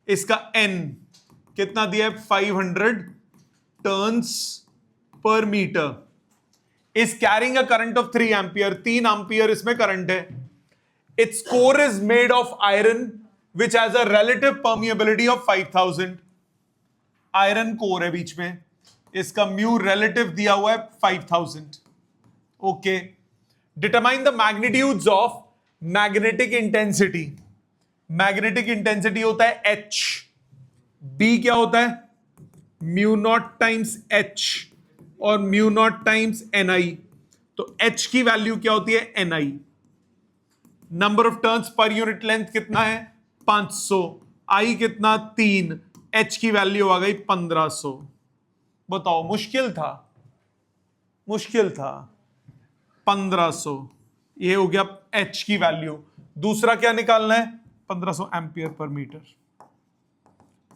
इसका एन कितना दिया है? 500 turns per metre. Is carrying a current of 3 ampere, 3 ampere इसमें करंट है। Its core is made of iron which has a relative permeability of 5000। Iron core है बीच में, इसका म्यू रिलेटिव दिया हुआ है 5000। Okay, determine the magnitudes of magnetic intensity. Magnetic intensity होता है एच, बी क्या होता है? म्यू नॉट टाइम्स एच और mu naught times N I. तो एच की वैल्यू क्या होती है? N I. Number of turns per unit length कितना है? 500। आई कितना? 3। एच की वैल्यू आ गई 1500। बताओ, मुश्किल था? मुश्किल था। 1500, ये हो गया एच की वैल्यू। दूसरा क्या निकालना है? 1500 एम्पियर पर मीटर।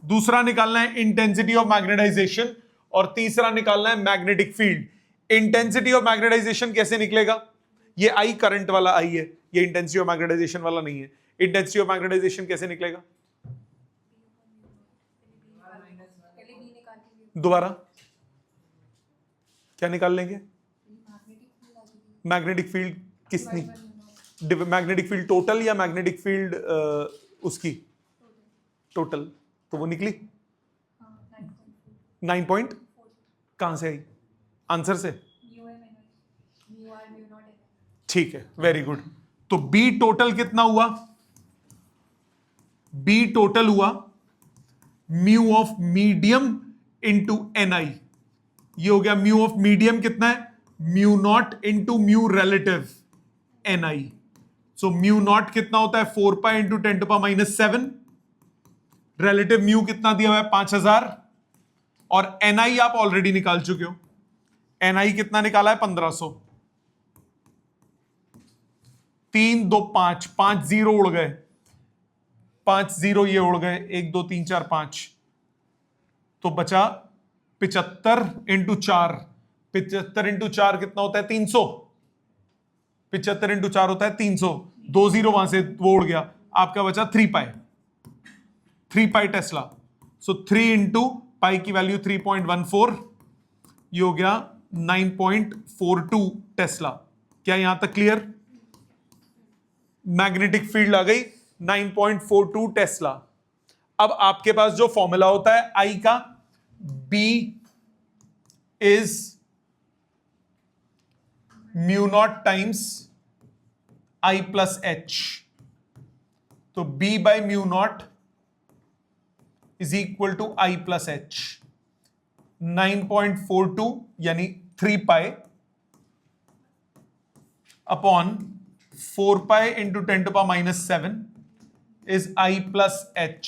दूसरा निकालना है इंटेंसिटी ऑफ मैग्नेटाइजेशन, और तीसरा निकालना है magnetic field. Intensity of magnetisation कैसे निकलेगा? ये आई करंट वाला आई है, ये इंटेंसिटी ऑफ मैग्नेटाइजेशन वाला नहीं है। इंटेंसिटी ऑफ मैग्नेटाइजेशन कैसे निकलेगा? दोबारा क्या निकाल लेंगे? Magnetic field Kisni? Magnetic field total या मैग्नेटिक फील्ड उसकी टोटल? तो वो निकली 9 पॉइंट। कहां से आई? आंसर से? ठीक है, वेरी गुड। तो बी टोटल कितना हुआ? बी टोटल हुआ mu of medium into NI। ये हो गया म्यू ऑफ मीडियम कितना है, mu not into mu relative NI। So mu naught कितना होता है 4 पाई इंटू 10⁻⁷। रिलेटिव म्यू कितना दिया हुआ है 5000, और NI आप ऑलरेडी निकाल चुके हो। NI कितना निकाला है 1500। 3 2 5 5 जीरो उड़ गए, 5 जीरो ये उड़ गए, 1 2 3 4 5, तो बचा 75 इंटू 4। 75 इंटू 4 कितना होता है 300। 75 इंटू 4 होता है 300। 2 जीरो वहां से वो उड़ गया, आपका बचा 3 पाई। 3 पाई टेस्ला। सो 3 इंटू पाई की वैल्यू 3.14, ये हो गया 9.42 टेस्ला। क्या यहां तक क्लियर? मैग्नेटिक फील्ड आ गई 9.42 टेस्ला। अब आपके पास जो फॉर्मूला होता है आई का, B is mu naught times I plus H। तो B by mu naught is equal to I plus H। 9.42 यानी 3 pi upon 4 pi into 10⁻⁷ is I plus H।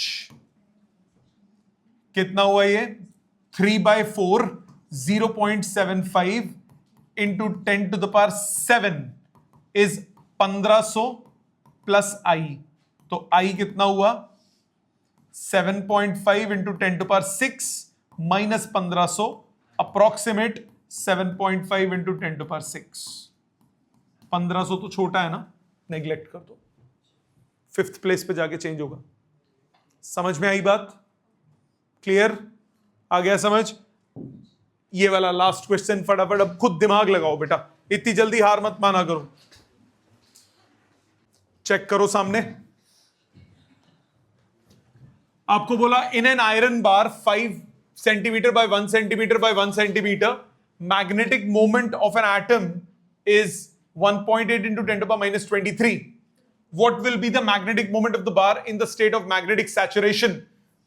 कितना हुआ ये 3/4 0.75 इंटू 10⁻⁷ इज 1500 प्लस I। तो I कितना हुआ 7.5 into 10⁶ minus 1500 approximate 7.5 into 10⁶। 1500 तो छोटा है ना, नेग्लेक्ट कर दो, 5th प्लेस पे जाके चेंज होगा। समझ में आई बात? क्लियर? आ गया समझ? ये वाला लास्ट क्वेश्चन फटाफट अब खुद दिमाग लगाओ बेटा, इतनी जल्दी हार मत माना करो। चेक करो सामने, आपको बोला in an iron bar 5 centimetre bye 1 centimetre bye 1 centimetre, magnetic moment of an atom is 1.8 into 10⁻⁻23. What will be the magnetic moment of the bar in the state of magnetic saturation?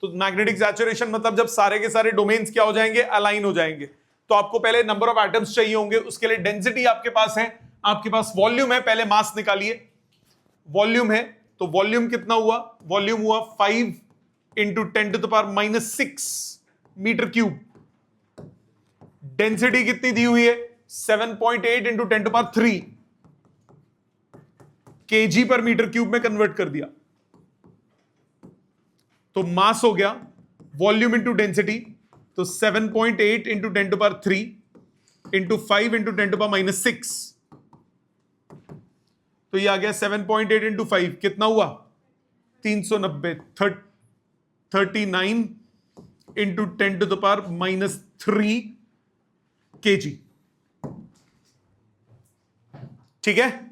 तो magnetic saturation मतलब जब सारे के सारे domains क्या हो जाएंगे, align हो जाएंगे। तो आपको पहले नंबर ऑफ एटम्स चाहिए होंगे, उसके लिए डेंसिटी आपके पास है, आपके पास वॉल्यूम है, पहले मास निकालिए। वॉल्यूम है तो वॉल्यूम कितना हुआ, वॉल्यूम हुआ 5 इंटू 10⁻⁻6 मीटर क्यूब। डेंसिटी कितनी दी हुई है 7.8 into 10⁻3 KG per metre cube में कन्वर्ट कर दिया। तो मास हो गया वॉल्यूम इंटू डेंसिटी, तो 7.8 इंटू 10⁻3 इंटू 5 इंटू 10⁻⁻6, तो ये आ गया 7.8 इंटू 5 कितना हुआ 390। 39 इंटू 10⁻³ केजी। ठीक है,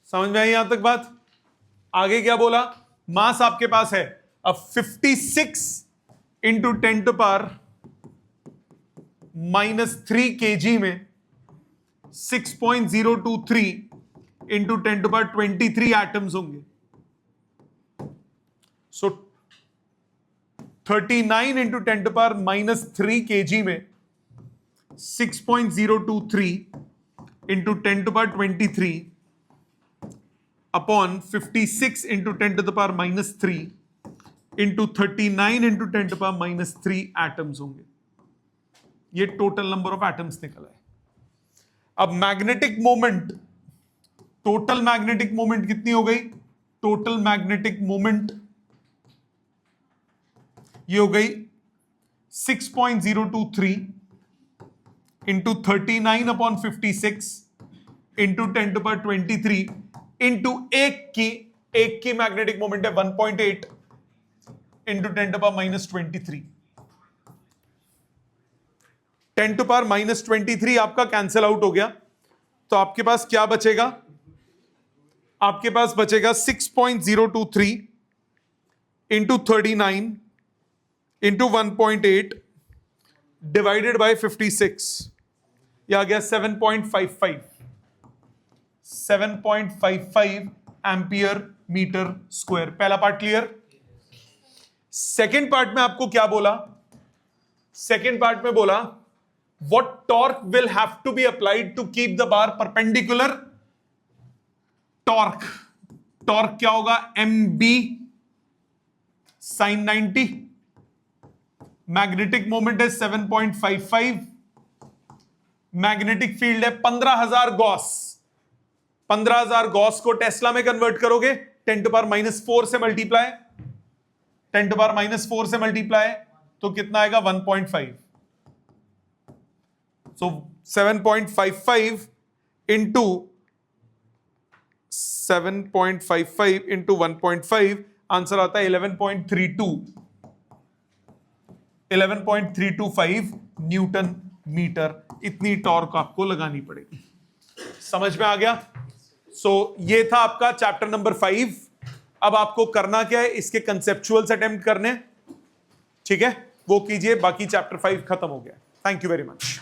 समझ में आई यहां तक बात? आगे क्या बोला, मास आपके पास है अब 56 इंटू 10⁻³ केजी में 6.023 इंटू 10⁻23 एटम्स होंगे। सो 39 इंटू 10⁻³ केजी में 6.023 into 10⁻23 upon 56 into 10⁻³ into 39 into 10⁻³ atoms होंगे। ये टोटल नंबर ऑफ एटम्स निकला है। अब magnetic moment, total magnetic moment कितनी हो गई, टोटल मैग्नेटिक मोमेंट ये हो गई 6.023 इंटू 39 अपॉन 56 इंटू 10⁻23 इंटू एक की मैग्नेटिक मोमेंट है 1.8 इंटू 10⁻⁻23। 10⁻⁻23 आपका कैंसिल आउट हो गया, तो आपके पास क्या बचेगा, आपके पास बचेगा 6.023 इंटू 39 इंटू 1.8 डिवाइडेड बाय 56, यह आ गया 7.55 एम्पियर मीटर स्क्वायर। पहला पार्ट क्लियर? सेकेंड पार्ट में आपको क्या बोला? सेकेंड पार्ट में बोला what torque will have to be applied to keep the bar perpendicular? Torque क्या होगा? mb sin 90. मैग्नेटिक मोमेंट है 7.55. मैग्नेटिक फील्ड है 15,000 गॉस. 15,000 गॉस को टेस्ला में कन्वर्ट करोगे 10⁻⁻4 से मल्टीप्लाई, 10⁻⁻4 से मल्टीप्लाई तो कितना आएगा? 1.5. So 7.55 into 1.5 आंसर आता है 11.325 न्यूटन मीटर. इतनी टॉर्क आपको लगानी पड़ेगी. समझ में आ गया? ये था आपका चैप्टर नंबर 5. अब आपको करना क्या है? इसके कंसेप्चुअल्स अटेम्प्ट करने, ठीक है, वो कीजिए. बाकी चैप्टर 5 खत्म हो गया. Thank you very much.